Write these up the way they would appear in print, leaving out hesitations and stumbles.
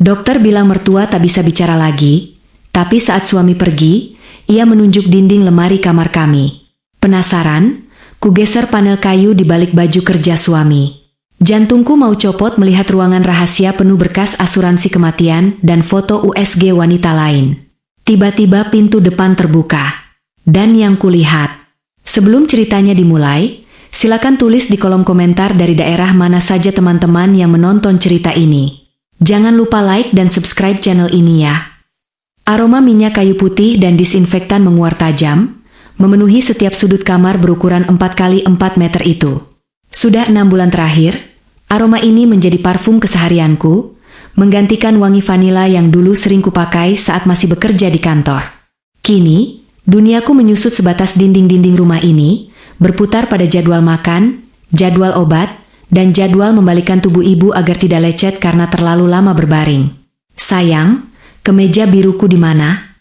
Dokter bilang mertua tak bisa bicara lagi, tapi saat suami pergi, ia menunjuk dinding lemari kamar kami. Penasaran? Kugeser panel kayu di balik baju kerja suami. Jantungku mau copot melihat ruangan rahasia penuh berkas asuransi kematian dan foto USG wanita lain. Tiba-tiba pintu depan terbuka. Dan yang kulihat. Sebelum ceritanya dimulai, silakan tulis di kolom komentar dari daerah mana saja teman-teman yang menonton cerita ini. Jangan lupa like dan subscribe channel ini ya. Aroma minyak kayu putih dan disinfektan menguar tajam, memenuhi setiap sudut kamar berukuran 4x4 meter itu. Sudah 6 bulan terakhir, aroma ini menjadi parfum keseharianku, menggantikan wangi vanila yang dulu sering kupakai saat masih bekerja di kantor. Kini, duniaku menyusut sebatas dinding-dinding rumah ini, berputar pada jadwal makan, jadwal obat, dan jadwal membalikan tubuh ibu agar tidak lecet karena terlalu lama berbaring. Sayang, kemeja biruku di mana?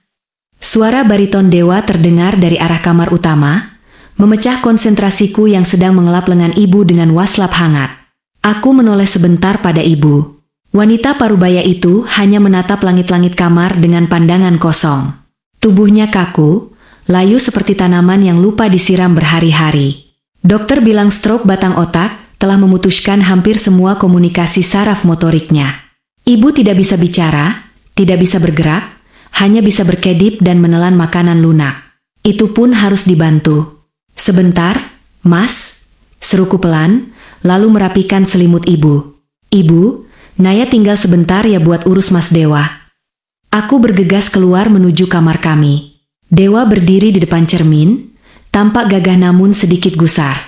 Suara bariton Dewa terdengar dari arah kamar utama, memecah konsentrasiku yang sedang mengelap lengan ibu dengan waslap hangat. Aku menoleh sebentar pada ibu. Wanita parubaya itu hanya menatap langit-langit kamar dengan pandangan kosong. Tubuhnya kaku, layu seperti tanaman yang lupa disiram berhari-hari. Dokter bilang stroke batang otak telah memutuskan hampir semua komunikasi saraf motoriknya. Ibu tidak bisa bicara, tidak bisa bergerak, hanya bisa berkedip dan menelan makanan lunak. Itu pun harus dibantu. Sebentar, Mas, seruku pelan, lalu merapikan selimut ibu. Ibu, Naya tinggal sebentar ya buat urus Mas Dewa. Aku bergegas keluar menuju kamar kami. Dewa berdiri di depan cermin, tampak gagah namun sedikit gusar.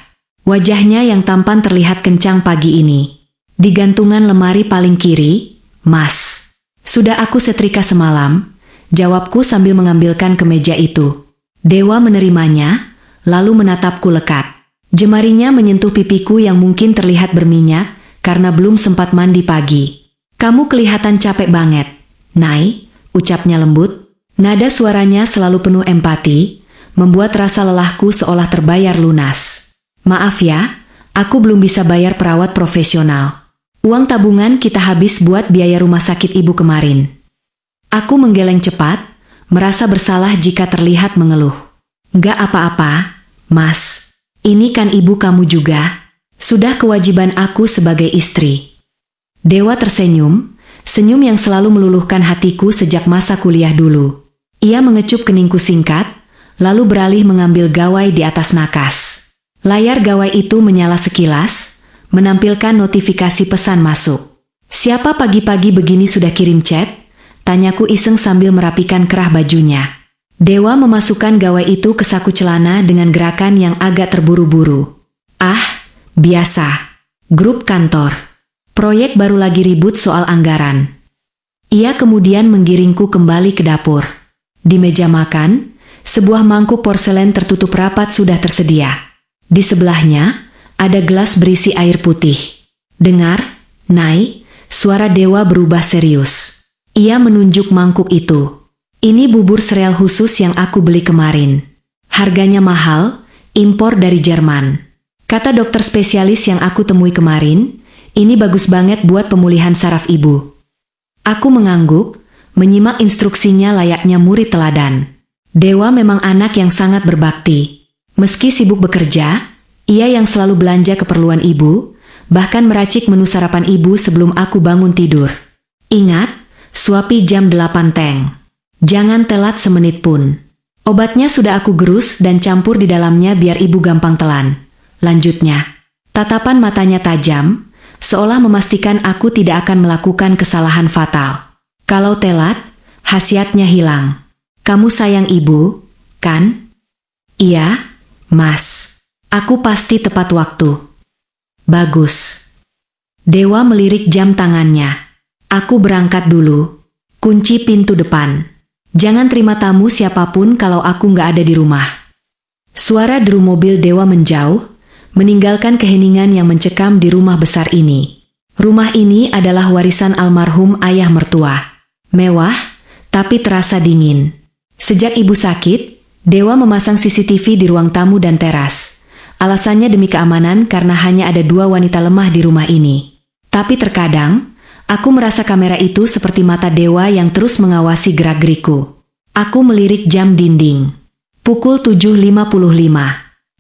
Wajahnya yang tampan terlihat kencang pagi ini. Di gantungan lemari paling kiri, Mas. Sudah aku setrika semalam, jawabku sambil mengambilkan kemeja itu. Dewa menerimanya, lalu menatapku lekat. Jemarinya menyentuh pipiku yang mungkin terlihat berminyak karena belum sempat mandi pagi. Kamu kelihatan capek banget, Nay, ucapnya lembut. Nada suaranya selalu penuh empati, membuat rasa lelahku seolah terbayar lunas. Maaf ya, aku belum bisa bayar perawat profesional. Uang tabungan kita habis buat biaya rumah sakit ibu kemarin. Aku menggeleng cepat, merasa bersalah jika terlihat mengeluh. Nggak apa-apa, Mas. Ini kan ibu kamu juga. Sudah kewajiban aku sebagai istri. Dewa tersenyum, senyum yang selalu meluluhkan hatiku sejak masa kuliah dulu. Ia mengecup keningku singkat, lalu beralih mengambil gawai di atas nakas. Layar gawai itu menyala sekilas, menampilkan notifikasi pesan masuk. Siapa pagi-pagi begini sudah kirim chat? Tanyaku iseng sambil merapikan kerah bajunya. Dewa memasukkan gawai itu ke saku celana dengan gerakan yang agak terburu-buru. Ah, biasa. Grup kantor. Proyek baru lagi ribut soal anggaran. Ia kemudian menggiringku kembali ke dapur. Di meja makan, sebuah mangkuk porselen tertutup rapat sudah tersedia. Di sebelahnya, ada gelas berisi air putih. Dengar, Nay, suara Dewa berubah serius. Ia menunjuk mangkuk itu. Ini bubur sereal khusus yang aku beli kemarin. Harganya mahal, impor dari Jerman. Kata dokter spesialis yang aku temui kemarin, ini bagus banget buat pemulihan saraf ibu. Aku mengangguk, menyimak instruksinya layaknya murid teladan. Dewa memang anak yang sangat berbakti. Meski sibuk bekerja, ia yang selalu belanja keperluan ibu, bahkan meracik menu sarapan ibu sebelum aku bangun tidur. Ingat, suapi jam 8 teng. Jangan telat semenit pun. Obatnya sudah aku gerus dan campur di dalamnya biar ibu gampang telan. Lanjutnya, tatapan matanya tajam, seolah memastikan aku tidak akan melakukan kesalahan fatal. Kalau telat, khasiatnya hilang. Kamu sayang ibu, kan? Iya, Mas. Aku pasti tepat waktu. Bagus. Dewa melirik jam tangannya. Aku berangkat dulu. Kunci pintu depan. Jangan terima tamu siapapun kalau aku nggak ada di rumah. Suara deru mobil Dewa menjauh, meninggalkan keheningan yang mencekam di rumah besar ini. Rumah ini adalah warisan almarhum ayah mertua. Mewah, tapi terasa dingin. Sejak ibu sakit, Dewa memasang CCTV di ruang tamu dan teras. Alasannya demi keamanan karena hanya ada 2 wanita lemah di rumah ini. Tapi terkadang, Aku merasa kamera itu seperti mata dewa yang terus mengawasi gerak-geriku. Aku melirik jam dinding. Pukul 7.55.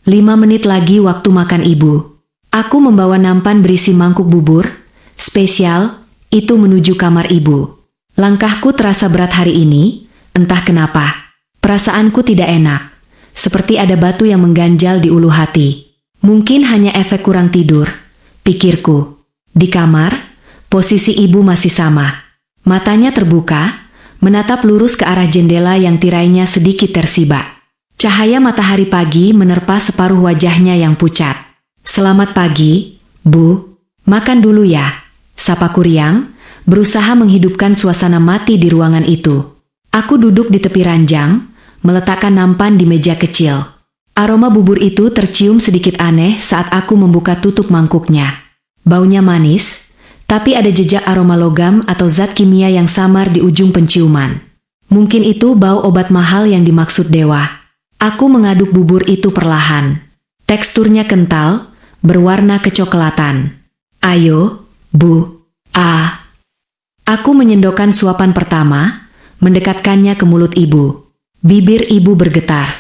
5 menit lagi waktu makan ibu. Aku membawa nampan berisi mangkuk bubur spesial itu menuju kamar ibu. Langkahku terasa berat hari ini, entah kenapa. Perasaanku tidak enak, seperti ada batu yang mengganjal di ulu hati. Mungkin hanya efek kurang tidur, pikirku. Di kamar, posisi ibu masih sama. Matanya terbuka, menatap lurus ke arah jendela yang tirainya sedikit tersibak. Cahaya matahari pagi menerpa separuh wajahnya yang pucat. "Selamat pagi, Bu. Makan dulu ya," sapaku riang, berusaha menghidupkan suasana mati di ruangan itu. Aku duduk di tepi ranjang, meletakkan nampan di meja kecil. Aroma bubur itu tercium sedikit aneh saat aku membuka tutup mangkuknya. Baunya manis, tapi ada jejak aroma logam atau zat kimia yang samar di ujung penciuman. Mungkin itu bau obat mahal yang dimaksud dewa. Aku mengaduk bubur itu perlahan. Teksturnya kental, berwarna kecoklatan. "Ayo, Bu." Aku menyendokkan suapan pertama, mendekatkannya ke mulut ibu. Bibir ibu bergetar.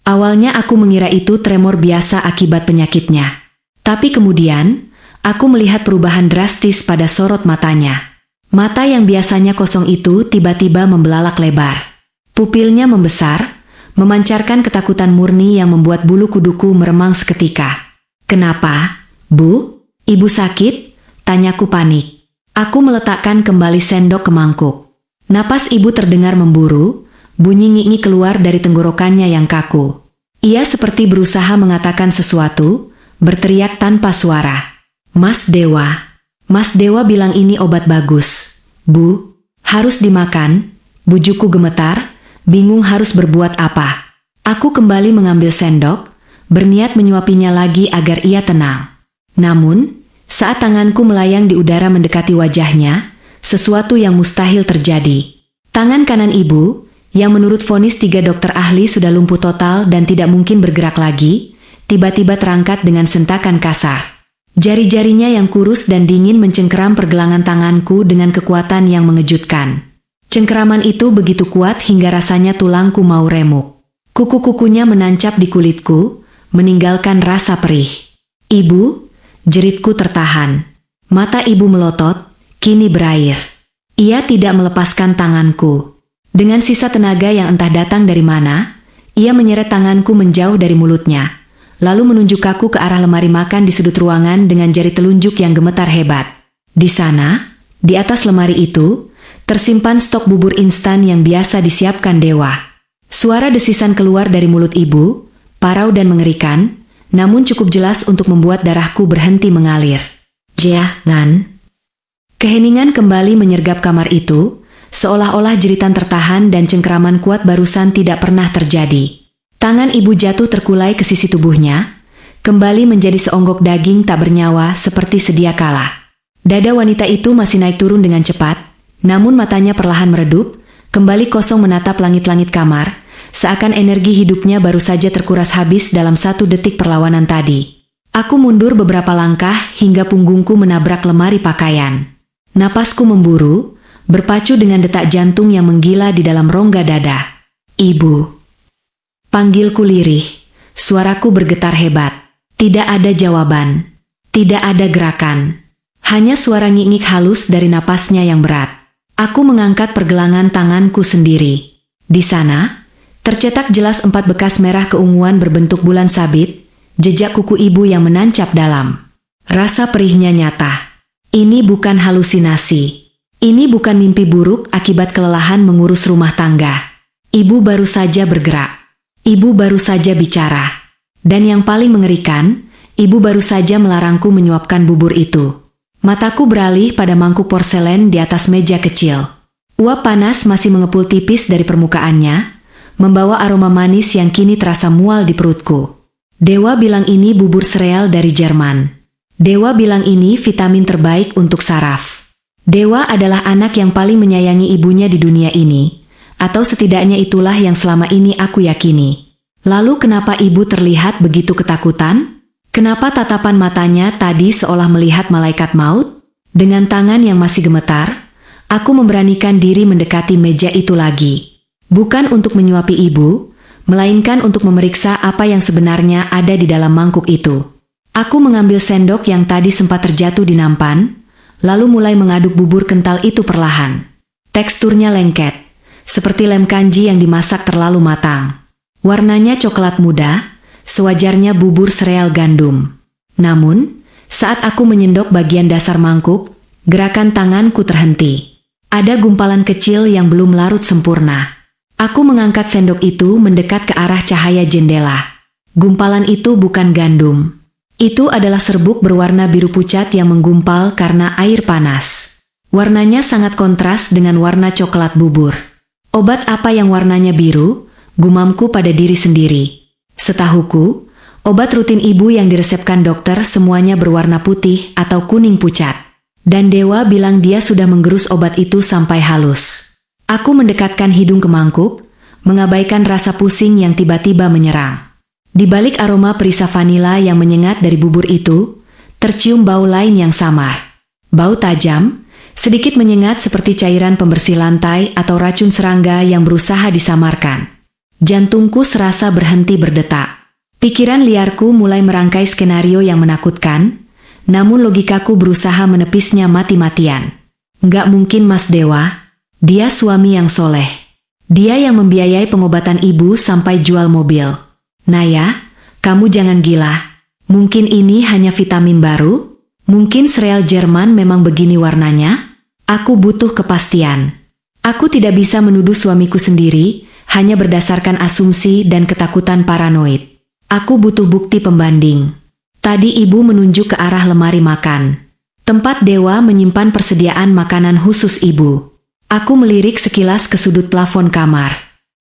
Awalnya aku mengira itu tremor biasa akibat penyakitnya. Tapi kemudian, aku melihat perubahan drastis pada sorot matanya. Mata yang biasanya kosong itu tiba-tiba membelalak lebar. Pupilnya membesar, memancarkan ketakutan murni yang membuat bulu kuduku meremang seketika. "Kenapa, Bu? Ibu sakit?" tanyaku panik. Aku meletakkan kembali sendok ke mangkuk. Napas ibu terdengar memburu, bunyi ngik-ngik keluar dari tenggorokannya yang kaku. Ia seperti berusaha mengatakan sesuatu, berteriak tanpa suara. Mas Dewa bilang ini obat bagus. Bu, harus dimakan." Bujuku gemetar, bingung harus berbuat apa. Aku kembali mengambil sendok, berniat menyuapinya lagi agar ia tenang. Namun, saat tanganku melayang di udara mendekati wajahnya, sesuatu yang mustahil terjadi. Tangan kanan ibu, yang menurut vonis 3 dokter ahli sudah lumpuh total dan tidak mungkin bergerak lagi, tiba-tiba terangkat dengan sentakan kasar. Jari-jarinya yang kurus dan dingin mencengkeram pergelangan tanganku dengan kekuatan yang mengejutkan. Cengkeraman itu begitu kuat hingga rasanya tulangku mau remuk. Kuku-kukunya menancap di kulitku, meninggalkan rasa perih. "Ibu," jeritku tertahan. Mata ibu melotot, kini berair. Ia tidak melepaskan tanganku. Dengan sisa tenaga yang entah datang dari mana, ia menyeret tanganku menjauh dari mulutnya, lalu menunjuk aku ke arah lemari makan di sudut ruangan dengan jari telunjuk yang gemetar hebat. Di sana, di atas lemari itu, tersimpan stok bubur instan yang biasa disiapkan dewa. Suara desisan keluar dari mulut ibu, parau dan mengerikan, namun cukup jelas untuk membuat darahku berhenti mengalir. "Jangan." Keheningan kembali menyergap kamar itu, seolah-olah jeritan tertahan dan cengkeraman kuat barusan tidak pernah terjadi. Tangan ibu jatuh terkulai ke sisi tubuhnya, kembali menjadi seonggok daging tak bernyawa seperti sedia kala. Dada wanita itu masih naik turun dengan cepat, namun matanya perlahan meredup, kembali kosong menatap langit-langit kamar, seakan energi hidupnya baru saja terkuras habis dalam 1 detik perlawanan tadi. Aku mundur beberapa langkah hingga punggungku menabrak lemari pakaian. Napasku memburu, berpacu dengan detak jantung yang menggila di dalam rongga dada. "Ibu." Panggilku lirih, suaraku bergetar hebat. Tidak ada jawaban, tidak ada gerakan. Hanya suara ngik-ngik halus dari napasnya yang berat. Aku mengangkat pergelangan tanganku sendiri. Di sana, tercetak jelas 4 bekas merah keunguan berbentuk bulan sabit, jejak kuku ibu yang menancap dalam. Rasa perihnya nyata. Ini bukan halusinasi. Ini bukan mimpi buruk akibat kelelahan mengurus rumah tangga. Ibu baru saja bergerak. Ibu baru saja bicara. Dan yang paling mengerikan, ibu baru saja melarangku menyuapkan bubur itu. Mataku beralih pada mangkuk porselen di atas meja kecil. Uap panas masih mengepul tipis dari permukaannya, membawa aroma manis yang kini terasa mual di perutku. Dewa bilang ini bubur sereal dari Jerman. Dewa bilang ini vitamin terbaik untuk saraf. Dewa adalah anak yang paling menyayangi ibunya di dunia ini, atau setidaknya itulah yang selama ini aku yakini. Lalu kenapa ibu terlihat begitu ketakutan? Kenapa tatapan matanya tadi seolah melihat malaikat maut? Dengan tangan yang masih gemetar, aku memberanikan diri mendekati meja itu lagi. Bukan untuk menyuapi ibu, melainkan untuk memeriksa apa yang sebenarnya ada di dalam mangkuk itu. Aku mengambil sendok yang tadi sempat terjatuh di nampan, lalu mulai mengaduk bubur kental itu perlahan. Teksturnya lengket, seperti lem kanji yang dimasak terlalu matang. Warnanya coklat muda, sewajarnya bubur sereal gandum. Namun, saat aku menyendok bagian dasar mangkuk, gerakan tanganku terhenti. Ada gumpalan kecil yang belum larut sempurna. Aku mengangkat sendok itu mendekat ke arah cahaya jendela. Gumpalan itu bukan gandum. Itu adalah serbuk berwarna biru pucat yang menggumpal karena air panas. Warnanya sangat kontras dengan warna coklat bubur. Obat apa yang warnanya biru? Gumamku pada diri sendiri. Setahuku, obat rutin ibu yang diresepkan dokter semuanya berwarna putih atau kuning pucat. Dan Dewa bilang dia sudah menggerus obat itu sampai halus. Aku mendekatkan hidung ke mangkuk, mengabaikan rasa pusing yang tiba-tiba menyerang. Di balik aroma perisa vanila yang menyengat dari bubur itu, tercium bau lain yang samar. Bau tajam, sedikit menyengat seperti cairan pembersih lantai atau racun serangga yang berusaha disamarkan. Jantungku serasa berhenti berdetak. Pikiran liarku mulai merangkai skenario yang menakutkan, namun logikaku berusaha menepisnya mati-matian. Nggak mungkin Mas Dewa, dia suami yang soleh. Dia yang membiayai pengobatan ibu sampai jual mobil. Naya, kamu jangan gila. Mungkin ini hanya vitamin baru? Mungkin sereal Jerman memang begini warnanya? Aku butuh kepastian. Aku tidak bisa menuduh suamiku sendiri, hanya berdasarkan asumsi dan ketakutan paranoid. Aku butuh bukti pembanding. Tadi ibu menunjuk ke arah lemari makan. Tempat Dewa menyimpan persediaan makanan khusus ibu. Aku melirik sekilas ke sudut plafon kamar.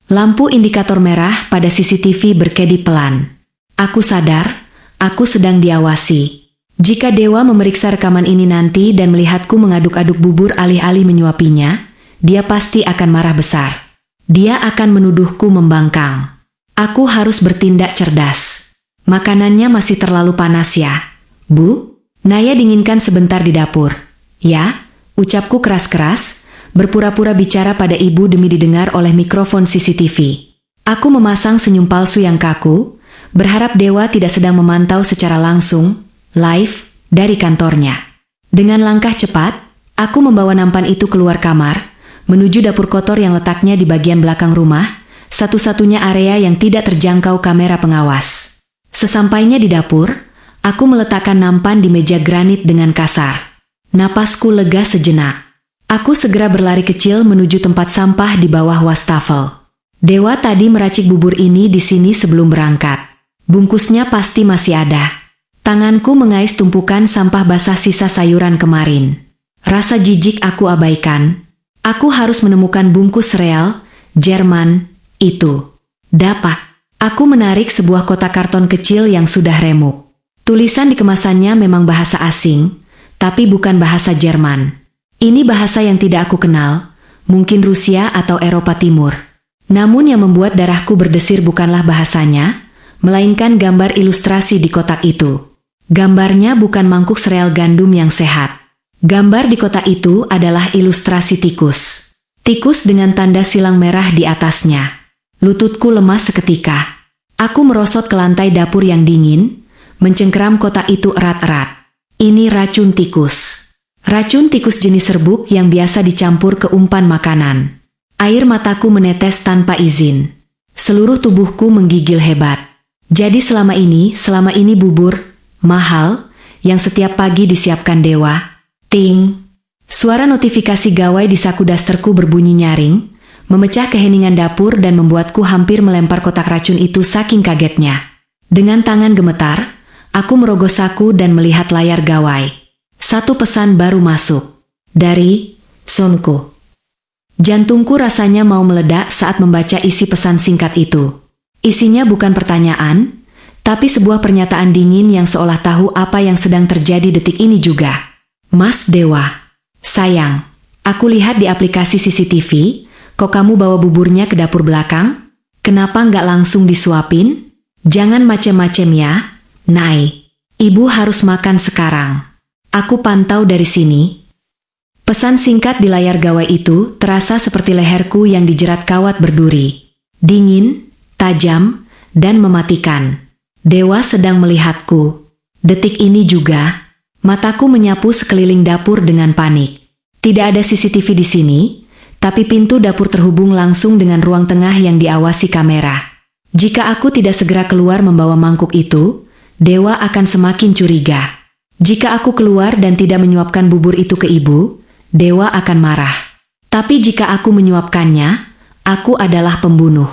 Lampu indikator merah pada CCTV berkedip pelan. Aku sadar, aku sedang diawasi. Jika Dewa memeriksa rekaman ini nanti dan melihatku mengaduk-aduk bubur alih-alih menyuapinya, dia pasti akan marah besar. Dia akan menuduhku membangkang. Aku harus bertindak cerdas. Makanannya masih terlalu panas ya, Bu? Naya dinginkan sebentar di dapur. Ya, ucapku keras-keras, berpura-pura bicara pada ibu demi didengar oleh mikrofon CCTV. Aku memasang senyum palsu yang kaku, berharap Dewa tidak sedang memantau secara langsung, live, dari kantornya. Dengan langkah cepat, aku membawa nampan itu keluar kamar, menuju dapur kotor yang letaknya di bagian belakang rumah, satu-satunya area yang tidak terjangkau kamera pengawas. Sesampainya di dapur, aku meletakkan nampan di meja granit dengan kasar. Napasku lega sejenak. Aku segera berlari kecil menuju tempat sampah di bawah wastafel. Dewa tadi meracik bubur ini di sini sebelum berangkat. Bungkusnya pasti masih ada. Tanganku mengais tumpukan sampah basah sisa sayuran kemarin. Rasa jijik aku abaikan. Aku harus menemukan bungkus sereal Jerman itu. Dapat. Aku menarik sebuah kotak karton kecil yang sudah remuk. Tulisan di kemasannya memang bahasa asing, tapi bukan bahasa Jerman. Ini bahasa yang tidak aku kenal, mungkin Rusia atau Eropa Timur. Namun yang membuat darahku berdesir bukanlah bahasanya, melainkan gambar ilustrasi di kotak itu. Gambarnya bukan mangkuk sereal gandum yang sehat. Gambar di kotak itu adalah ilustrasi tikus. Tikus dengan tanda silang merah di atasnya. Lututku lemas seketika. Aku merosot ke lantai dapur yang dingin, mencengkeram kotak itu erat-erat. Ini racun tikus. Racun tikus jenis serbuk yang biasa dicampur ke umpan makanan. Air mataku menetes tanpa izin. Seluruh tubuhku menggigil hebat. Jadi selama ini bubur mahal yang setiap pagi disiapkan Dewa. Ting. Suara notifikasi gawai di saku dasterku berbunyi nyaring, memecah keheningan dapur dan membuatku hampir melempar kotak racun itu saking kagetnya. Dengan tangan gemetar, aku merogoh saku dan melihat layar gawai. Satu pesan baru masuk. Dari Sonko. Jantungku rasanya mau meledak saat membaca isi pesan singkat itu. Isinya bukan pertanyaan, tapi sebuah pernyataan dingin yang seolah tahu apa yang sedang terjadi detik ini juga. Mas Dewa. Sayang, aku lihat di aplikasi CCTV, kok kamu bawa buburnya ke dapur belakang? Kenapa nggak langsung disuapin? Jangan macem-macem ya, Nay. Ibu harus makan sekarang. Aku pantau dari sini, Pesan singkat di layar gawai itu terasa seperti leherku yang dijerat kawat berduri. Dingin, tajam, dan mematikan. Dewa sedang melihatku. Detik ini juga, mataku menyapu sekeliling dapur dengan panik. Tidak ada CCTV di sini, tapi pintu dapur terhubung langsung dengan ruang tengah yang diawasi kamera. Jika aku tidak segera keluar membawa mangkuk itu, Dewa akan semakin curiga. Jika aku keluar dan tidak menyuapkan bubur itu ke ibu, Dewa akan marah. Tapi jika aku menyuapkannya, aku adalah pembunuh.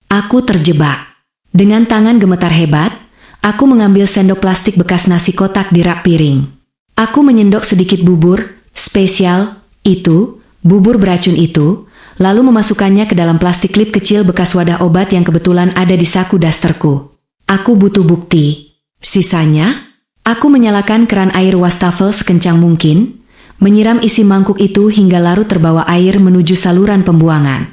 Aku terjebak. Dengan tangan gemetar hebat, aku mengambil sendok plastik bekas nasi kotak di rak piring. Aku menyendok sedikit bubur spesial itu, bubur beracun itu, lalu memasukkannya ke dalam plastik klip kecil bekas wadah obat yang kebetulan ada di saku dasterku. Aku butuh bukti. Sisanya, aku menyalakan keran air wastafel sekencang mungkin, menyiram isi mangkuk itu hingga larut terbawa air menuju saluran pembuangan.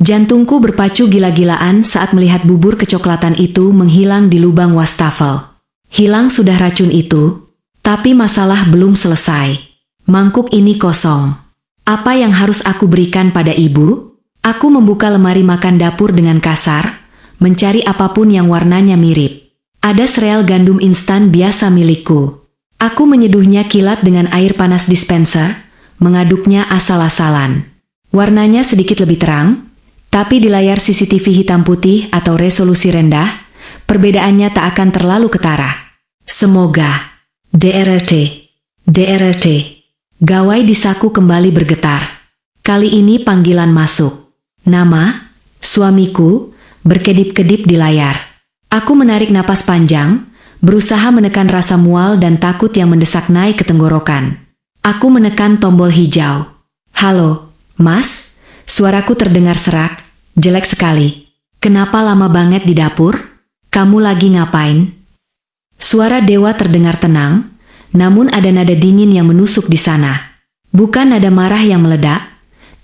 Jantungku berpacu gila-gilaan saat melihat bubur kecoklatan itu menghilang di lubang wastafel. Hilang sudah racun itu, tapi masalah belum selesai. Mangkuk ini kosong. Apa yang harus aku berikan pada ibu? Aku membuka lemari makan dapur dengan kasar, mencari apapun yang warnanya mirip. Ada sereal gandum instan biasa milikku. Aku menyeduhnya kilat dengan air panas dispenser, mengaduknya asal-asalan. Warnanya sedikit lebih terang, tapi di layar CCTV hitam putih atau resolusi rendah, perbedaannya tak akan terlalu ketara. Semoga. DRT. DRT. Gawai di saku kembali bergetar. Kali ini panggilan masuk. Nama, suamiku, berkedip-kedip di layar. Aku menarik napas panjang, berusaha menekan rasa mual dan takut yang mendesak naik ke tenggorokan. Aku menekan tombol hijau. Halo, Mas? Suaraku terdengar serak, jelek sekali. Kenapa lama banget di dapur? Kamu lagi ngapain? Suara Dewa terdengar tenang, namun ada nada dingin yang menusuk di sana. Bukan nada marah yang meledak,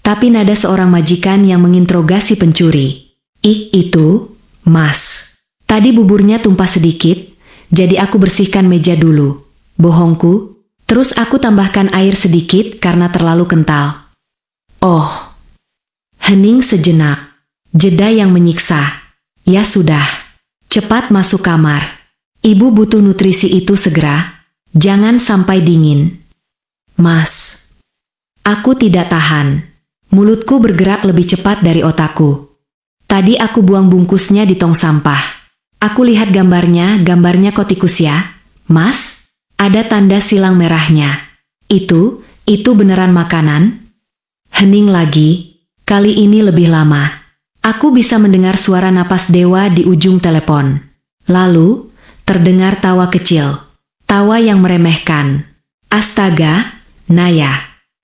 tapi nada seorang majikan yang menginterogasi pencuri. Itu, Mas. Tadi buburnya tumpah sedikit, jadi aku bersihkan meja dulu. Bohongku. Terus aku tambahkan air sedikit karena terlalu kental. Oh. Hening sejenak. Jeda yang menyiksa. Ya sudah. Cepat masuk kamar. Ibu butuh nutrisi itu segera. Jangan sampai dingin. Mas. Aku tidak tahan. Mulutku bergerak lebih cepat dari otakku. Tadi aku buang bungkusnya di tong sampah. Aku lihat gambarnya kotikus ya, Mas. Ada tanda silang merahnya. Itu beneran makanan? Hening lagi, kali ini lebih lama. Aku bisa mendengar suara napas Dewa di ujung telepon. Lalu, terdengar tawa kecil. Tawa yang meremehkan. Astaga, Naya.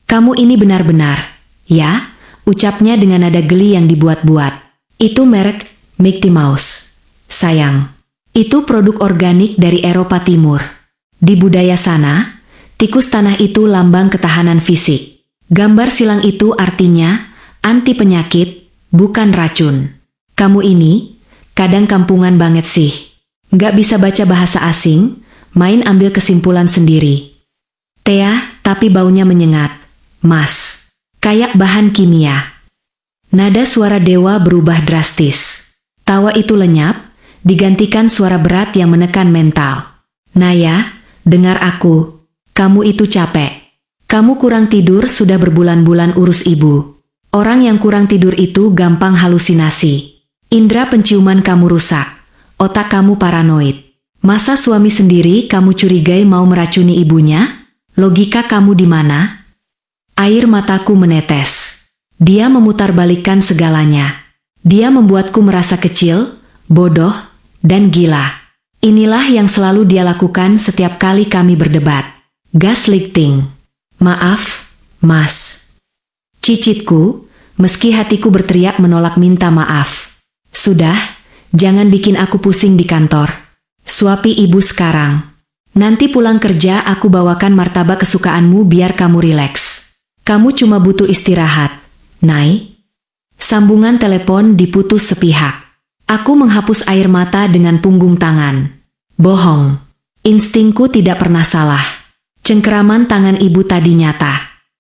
Kamu ini benar-benar. Ya, ucapnya dengan nada geli yang dibuat-buat. Itu merek Mickey Mouse. Sayang, itu produk organik dari Eropa Timur. Di budaya sana, tikus tanah itu lambang ketahanan fisik. Gambar silang itu artinya anti penyakit, bukan racun. Kamu ini, kadang kampungan banget sih. Nggak bisa baca bahasa asing, main ambil kesimpulan sendiri. Tea, tapi baunya menyengat. Mas, kayak bahan kimia. Nada suara Dewa berubah drastis. Tawa itu lenyap, digantikan suara berat yang menekan mental. Naya, dengar aku. Kamu itu capek. Kamu kurang tidur sudah berbulan-bulan urus ibu. Orang yang kurang tidur itu gampang halusinasi. Indra penciuman kamu rusak. Otak kamu paranoid. Masa suami sendiri kamu curigai mau meracuni ibunya? Logika kamu di mana? Air mataku menetes. Dia memutarbalikkan segalanya. Dia membuatku merasa kecil, bodoh, dan gila. Inilah yang selalu dia lakukan setiap kali kami berdebat. Gaslighting. Maaf, Mas. Cicitku, meski hatiku berteriak menolak minta maaf. Sudah, jangan bikin aku pusing di kantor. Suapi ibu sekarang. Nanti pulang kerja aku bawakan martabak kesukaanmu biar kamu rileks. Kamu cuma butuh istirahat, Nay. Sambungan telepon diputus sepihak. Aku menghapus air mata dengan punggung tangan. Bohong. Instingku tidak pernah salah. Cengkeraman tangan ibu tadi nyata.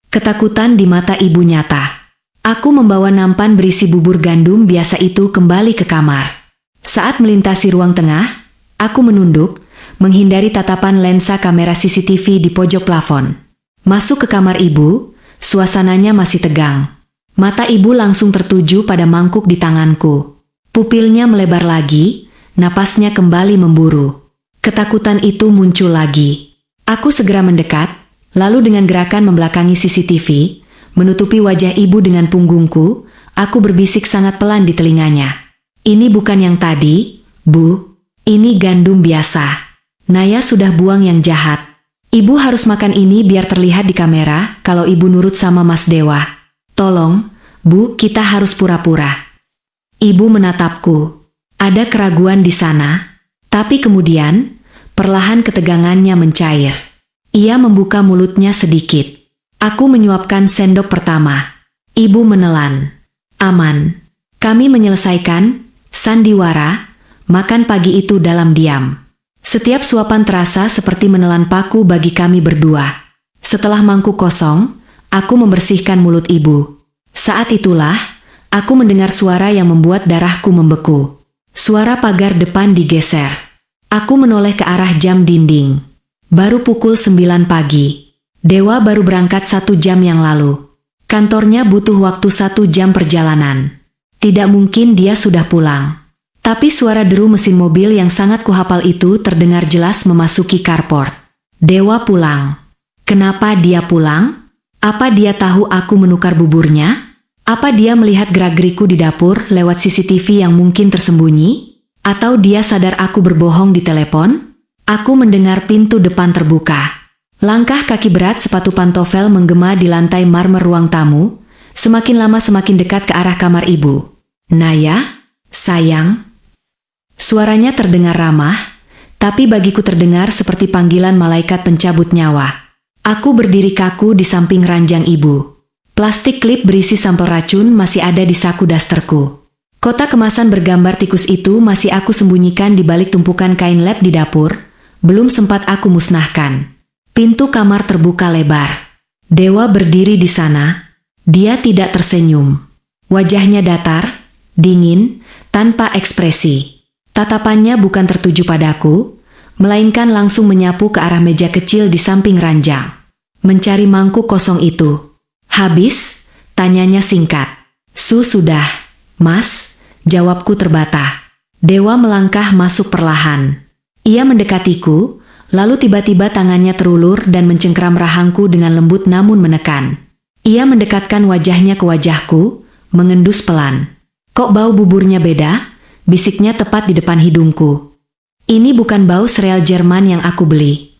Ketakutan di mata ibu nyata. Aku membawa nampan berisi bubur gandum biasa itu kembali ke kamar. Saat melintasi ruang tengah, aku menunduk, menghindari tatapan lensa kamera CCTV di pojok plafon. Masuk ke kamar ibu, suasananya masih tegang. Mata ibu langsung tertuju pada mangkuk di tanganku. Pupilnya melebar lagi, napasnya kembali memburu. Ketakutan itu muncul lagi. Aku segera mendekat, lalu dengan gerakan membelakangi CCTV, menutupi wajah ibu dengan punggungku, aku berbisik sangat pelan di telinganya. Ini bukan yang tadi, Bu. Ini gandum biasa. Naya sudah buang yang jahat. Ibu harus makan ini biar terlihat di kamera kalau ibu nurut sama Mas Dewa. Tolong, Bu, kita harus pura-pura. Ibu menatapku. Ada keraguan di sana, tapi kemudian, perlahan ketegangannya mencair. Ia membuka mulutnya sedikit. Aku menyuapkan sendok pertama. Ibu menelan. Aman. Kami menyelesaikan, sandiwara, makan pagi itu dalam diam. Setiap suapan terasa seperti menelan paku bagi kami berdua. Setelah mangkuk kosong, aku membersihkan mulut ibu. Saat itulah, aku mendengar suara yang membuat darahku membeku. Suara pagar depan digeser. Aku menoleh ke arah jam dinding. Baru pukul 9 pagi. Dewa baru berangkat 1 jam yang lalu. Kantornya butuh waktu 1 jam perjalanan. Tidak mungkin dia sudah pulang. Tapi suara deru mesin mobil yang sangat kuhafal itu terdengar jelas memasuki carport. Dewa pulang. Kenapa dia pulang? Apa dia tahu aku menukar buburnya? Apa dia melihat gerak-geriku di dapur lewat CCTV yang mungkin tersembunyi? Atau dia sadar aku berbohong di telepon? Aku mendengar pintu depan terbuka. Langkah kaki berat sepatu pantofel menggema di lantai marmer ruang tamu, semakin lama semakin dekat ke arah kamar ibu. Naya, sayang. Suaranya terdengar ramah, tapi bagiku terdengar seperti panggilan malaikat pencabut nyawa. Aku berdiri kaku di samping ranjang ibu. Plastik klip berisi sampel racun masih ada di saku dasterku. Kotak kemasan bergambar tikus itu masih aku sembunyikan di balik tumpukan kain lap di dapur, belum sempat aku musnahkan. Pintu kamar terbuka lebar. Dewa berdiri di sana. Dia tidak tersenyum. Wajahnya datar, dingin, tanpa ekspresi. Tatapannya bukan tertuju padaku, melainkan langsung menyapu ke arah meja kecil di samping ranjang. Mencari mangkuk kosong itu. Habis? Tanyanya singkat. Sudah, Mas, jawabku terbata. Dewa melangkah masuk perlahan. Ia mendekatiku, lalu tiba-tiba tangannya terulur dan mencengkram rahangku dengan lembut namun menekan. Ia mendekatkan wajahnya ke wajahku, mengendus pelan. Kok bau buburnya beda? Bisiknya tepat di depan hidungku. Ini bukan bau sereal Jerman yang aku beli.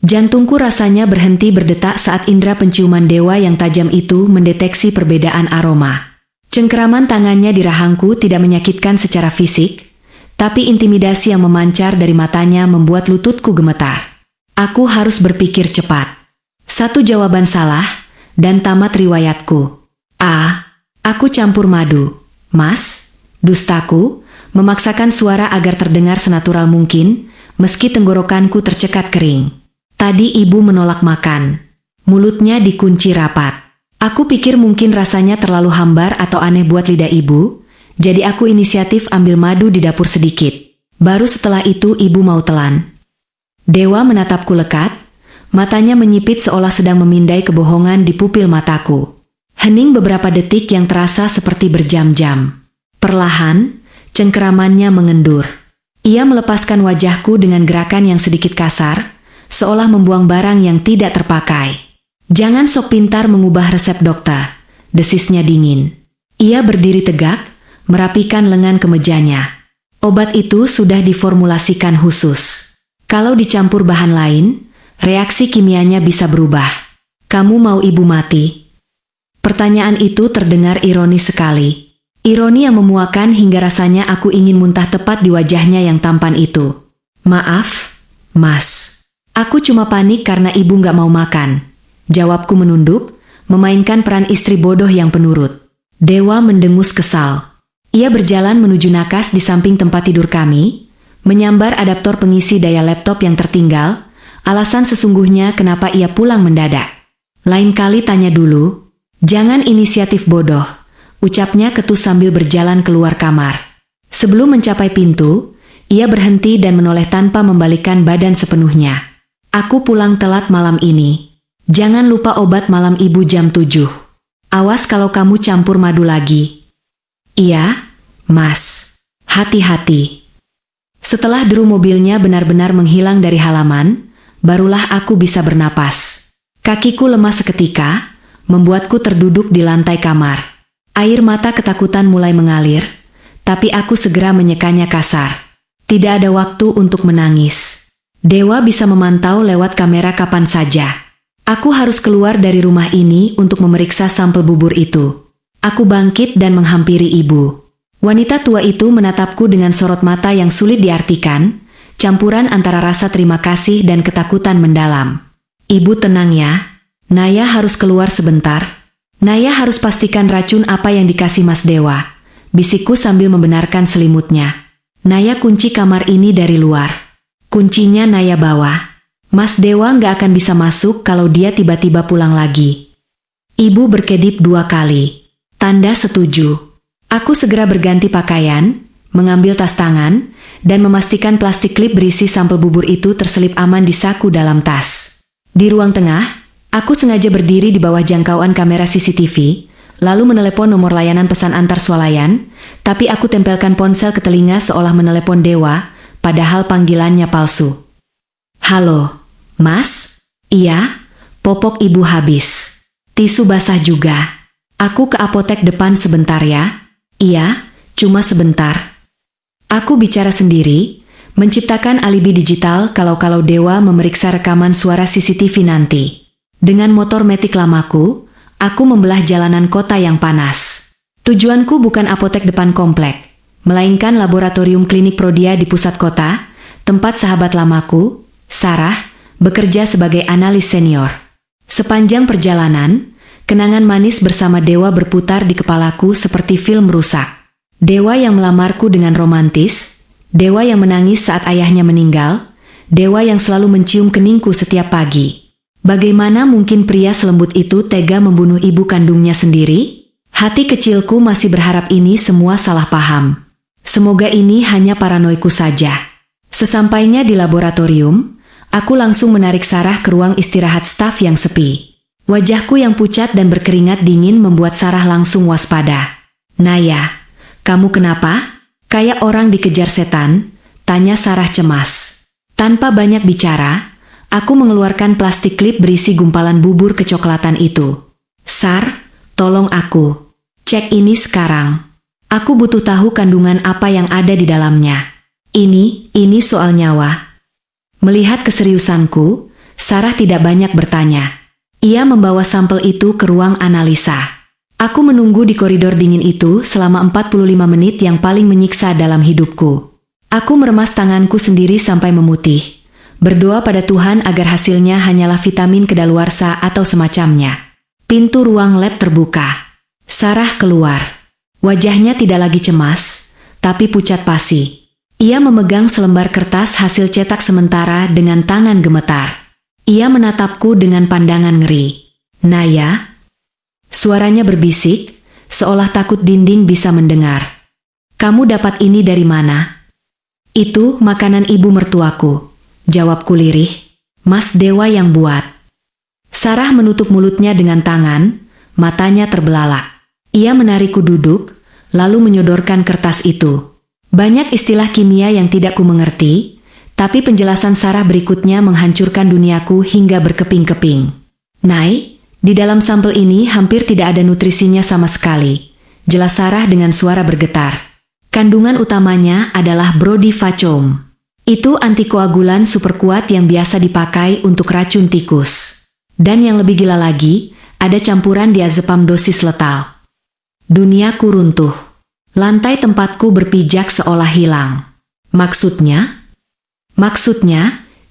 Jantungku rasanya berhenti berdetak saat indera penciuman dewa yang tajam itu mendeteksi perbedaan aroma. Cengkeraman tangannya di rahangku tidak menyakitkan secara fisik, tapi intimidasi yang memancar dari matanya membuat lututku gemetar. Aku harus berpikir cepat. 1 jawaban salah, dan tamat riwayatku. Aku campur madu. Mas, dustaku, memaksakan suara agar terdengar senatural mungkin, meski tenggorokanku tercekat kering. Tadi ibu menolak makan. Mulutnya dikunci rapat. Aku pikir mungkin rasanya terlalu hambar atau aneh buat lidah ibu, jadi aku inisiatif ambil madu di dapur sedikit. Baru setelah itu ibu mau telan. Dewa menatapku lekat, matanya menyipit seolah sedang memindai kebohongan di pupil mataku. Hening beberapa detik yang terasa seperti berjam-jam. Perlahan, cengkeramannya mengendur. Ia melepaskan wajahku dengan gerakan yang sedikit kasar, seolah membuang barang yang tidak terpakai. Jangan sok pintar mengubah resep dokter, desisnya dingin. Ia berdiri tegak, merapikan lengan kemejanya. Obat itu sudah diformulasikan khusus. Kalau dicampur bahan lain, reaksi kimianya bisa berubah. Kamu mau ibu mati? Pertanyaan itu terdengar ironis sekali. Ironi yang memuakan hingga rasanya aku ingin muntah tepat di wajahnya yang tampan itu. Maaf, Mas. Aku cuma panik karena ibu gak mau makan. Jawabku menunduk, memainkan peran istri bodoh yang penurut. Dewa mendengus kesal. Ia berjalan menuju nakas di samping tempat tidur kami, menyambar adaptor pengisi daya laptop yang tertinggal, alasan sesungguhnya kenapa ia pulang mendadak. Lain kali tanya dulu. Jangan inisiatif bodoh, ucapnya Ketus sambil berjalan keluar kamar. Sebelum mencapai pintu, ia berhenti dan menoleh tanpa membalikkan badan sepenuhnya. Aku pulang telat malam ini. Jangan lupa obat malam ibu jam 7. Awas kalau kamu campur madu lagi. Iya, Mas. Hati-hati. Setelah deru mobilnya benar-benar menghilang dari halaman, barulah aku bisa bernapas. Kakiku lemas seketika, membuatku terduduk di lantai kamar. Air mata ketakutan mulai mengalir, tapi aku segera menyekanya kasar. Tidak ada waktu untuk menangis. Dewa bisa memantau lewat kamera kapan saja. Aku harus keluar dari rumah ini untuk memeriksa sampel bubur itu. Aku bangkit dan menghampiri ibu. Wanita tua itu menatapku dengan sorot mata yang sulit diartikan, campuran antara rasa terima kasih dan ketakutan mendalam. Ibu tenang ya. Naya harus keluar sebentar. Naya harus pastikan racun apa yang dikasih Mas Dewa. Bisikku sambil membenarkan selimutnya. Naya kunci kamar ini dari luar. Kuncinya Naya bawa. Mas Dewa nggak akan bisa masuk kalau dia tiba-tiba pulang lagi. Ibu berkedip 2 kali. Tanda setuju. Aku segera berganti pakaian, mengambil tas tangan, dan memastikan plastik klip berisi sampel bubur itu terselip aman di saku dalam tas. Di ruang tengah, aku sengaja berdiri di bawah jangkauan kamera CCTV, lalu menelepon nomor layanan pesan antar swalayan, tapi aku tempelkan ponsel ke telinga seolah menelepon Dewa, padahal panggilannya palsu. Halo, Mas? Iya, popok ibu habis. Tisu basah juga. Aku ke apotek depan sebentar ya. Iya, cuma sebentar. Aku bicara sendiri, menciptakan alibi digital kalau Dewa memeriksa rekaman suara CCTV nanti. Dengan motor metik lamaku, aku membelah jalanan kota yang panas. Tujuanku bukan apotek depan komplek, melainkan laboratorium klinik Prodia di pusat kota, tempat sahabat lamaku, Sarah, bekerja sebagai analis senior. Sepanjang perjalanan, kenangan manis bersama Dewa berputar di kepalaku seperti film rusak. Dewa yang melamarku dengan romantis, Dewa yang menangis saat ayahnya meninggal, Dewa yang selalu mencium keningku setiap pagi. Bagaimana mungkin pria selembut itu tega membunuh ibu kandungnya sendiri? Hati kecilku masih berharap ini semua salah paham. Semoga ini hanya paranoiku saja. Sesampainya di laboratorium, aku langsung menarik Sarah ke ruang istirahat staf yang sepi. Wajahku yang pucat dan berkeringat dingin membuat Sarah langsung waspada. Naya, kamu kenapa? Kayak orang dikejar setan, tanya Sarah cemas. Tanpa banyak bicara, aku mengeluarkan plastik klip berisi gumpalan bubur kecoklatan itu. Sar, tolong aku. Cek ini sekarang. Aku butuh tahu kandungan apa yang ada di dalamnya. Ini soal nyawa. Melihat keseriusanku, Sarah tidak banyak bertanya. Ia membawa sampel itu ke ruang analisa. Aku menunggu di koridor dingin itu selama 45 menit yang paling menyiksa dalam hidupku. Aku meremas tanganku sendiri sampai memutih. Berdoa pada Tuhan agar hasilnya hanyalah vitamin kedaluarsa atau semacamnya. Pintu ruang lab terbuka. Sarah keluar. Wajahnya tidak lagi cemas, tapi pucat pasi. Ia memegang selembar kertas hasil cetak sementara dengan tangan gemetar. Ia menatapku dengan pandangan ngeri. Naya? Suaranya berbisik, seolah takut dinding bisa mendengar. Kamu dapat ini dari mana? Itu makanan ibu mertuaku. Jawabku lirih. Mas Dewa yang buat. Sarah menutup mulutnya dengan tangan, matanya terbelalak. Ia menarikku duduk, lalu menyodorkan kertas itu. Banyak istilah kimia yang tidak ku mengerti, tapi penjelasan Sarah berikutnya menghancurkan duniaku hingga berkeping-keping. Nay, di dalam sampel ini hampir tidak ada nutrisinya sama sekali. Jelas Sarah dengan suara bergetar. Kandungan utamanya adalah Brodifacoum. Itu antikoagulan super kuat yang biasa dipakai untuk racun tikus. Dan yang lebih gila lagi, ada campuran diazepam dosis letal. Duniaku runtuh. Lantai tempatku berpijak seolah hilang. Maksudnya,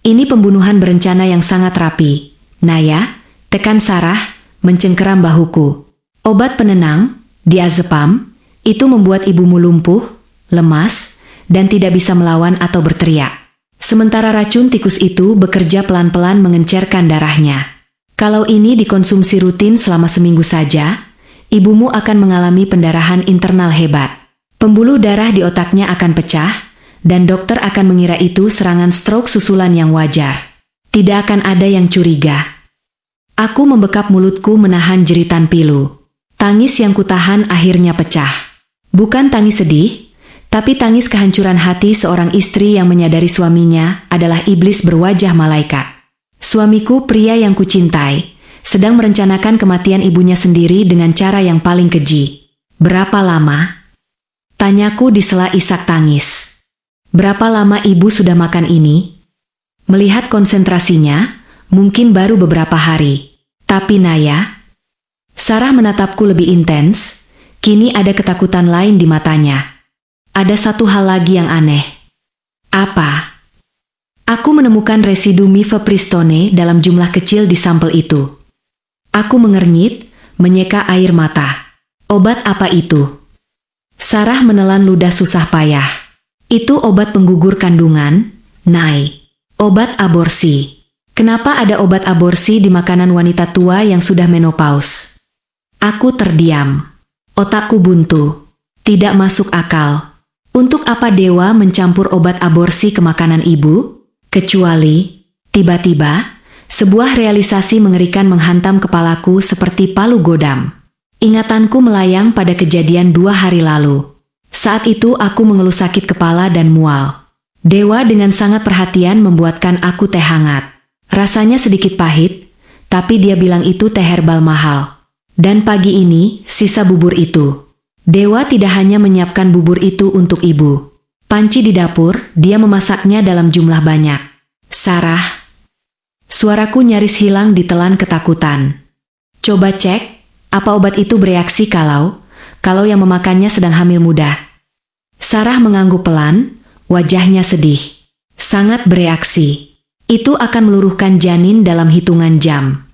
ini pembunuhan berencana yang sangat rapi. Naya, tekan Sarah, mencengkeram bahuku. Obat penenang, diazepam, itu membuat ibumu lumpuh, lemas, dan tidak bisa melawan atau berteriak. Sementara racun tikus itu bekerja pelan-pelan mengencerkan darahnya. Kalau ini dikonsumsi rutin selama seminggu saja, ibumu akan mengalami pendarahan internal hebat. Pembuluh darah di otaknya akan pecah, dan dokter akan mengira itu serangan stroke susulan yang wajar. Tidak akan ada yang curiga. Aku membekap mulutku menahan jeritan pilu. Tangis yang kutahan akhirnya pecah. Bukan tangis sedih, tapi tangis kehancuran hati seorang istri yang menyadari suaminya adalah iblis berwajah malaikat. Suamiku, pria yang kucintai, sedang merencanakan kematian ibunya sendiri dengan cara yang paling keji. Berapa lama? Tanyaku di sela isak tangis. Berapa lama ibu sudah makan ini? Melihat konsentrasinya, mungkin baru beberapa hari. Tapi Naya, Sarah menatapku lebih intens. Kini ada ketakutan lain di matanya. Ada satu hal lagi yang aneh. Apa? Aku menemukan residu mifepristone dalam jumlah kecil di sampel itu. Aku mengernyit, menyeka air mata. Obat apa itu? Sarah menelan ludah susah payah. Itu obat penggugur kandungan, Nay. Obat aborsi. Kenapa ada obat aborsi di makanan wanita tua yang sudah menopause? Aku terdiam. Otakku buntu. Tidak masuk akal. Untuk apa Dewa mencampur obat aborsi ke makanan ibu? Kecuali, tiba-tiba, sebuah realisasi mengerikan menghantam kepalaku seperti palu godam. Ingatanku melayang pada kejadian 2 hari lalu. Saat itu aku mengeluh sakit kepala dan mual. Dewa dengan sangat perhatian membuatkan aku teh hangat. Rasanya sedikit pahit, tapi dia bilang itu teh herbal mahal. Dan pagi ini, sisa bubur itu. Dewa tidak hanya menyiapkan bubur itu untuk ibu. Panci di dapur, dia memasaknya dalam jumlah banyak. Sarah. Suaraku nyaris hilang ditelan ketakutan. Coba cek, apa obat itu bereaksi kalau yang memakannya sedang hamil muda? Sarah mengangguk pelan, wajahnya sedih. Sangat bereaksi. Itu akan meluruhkan janin dalam hitungan jam.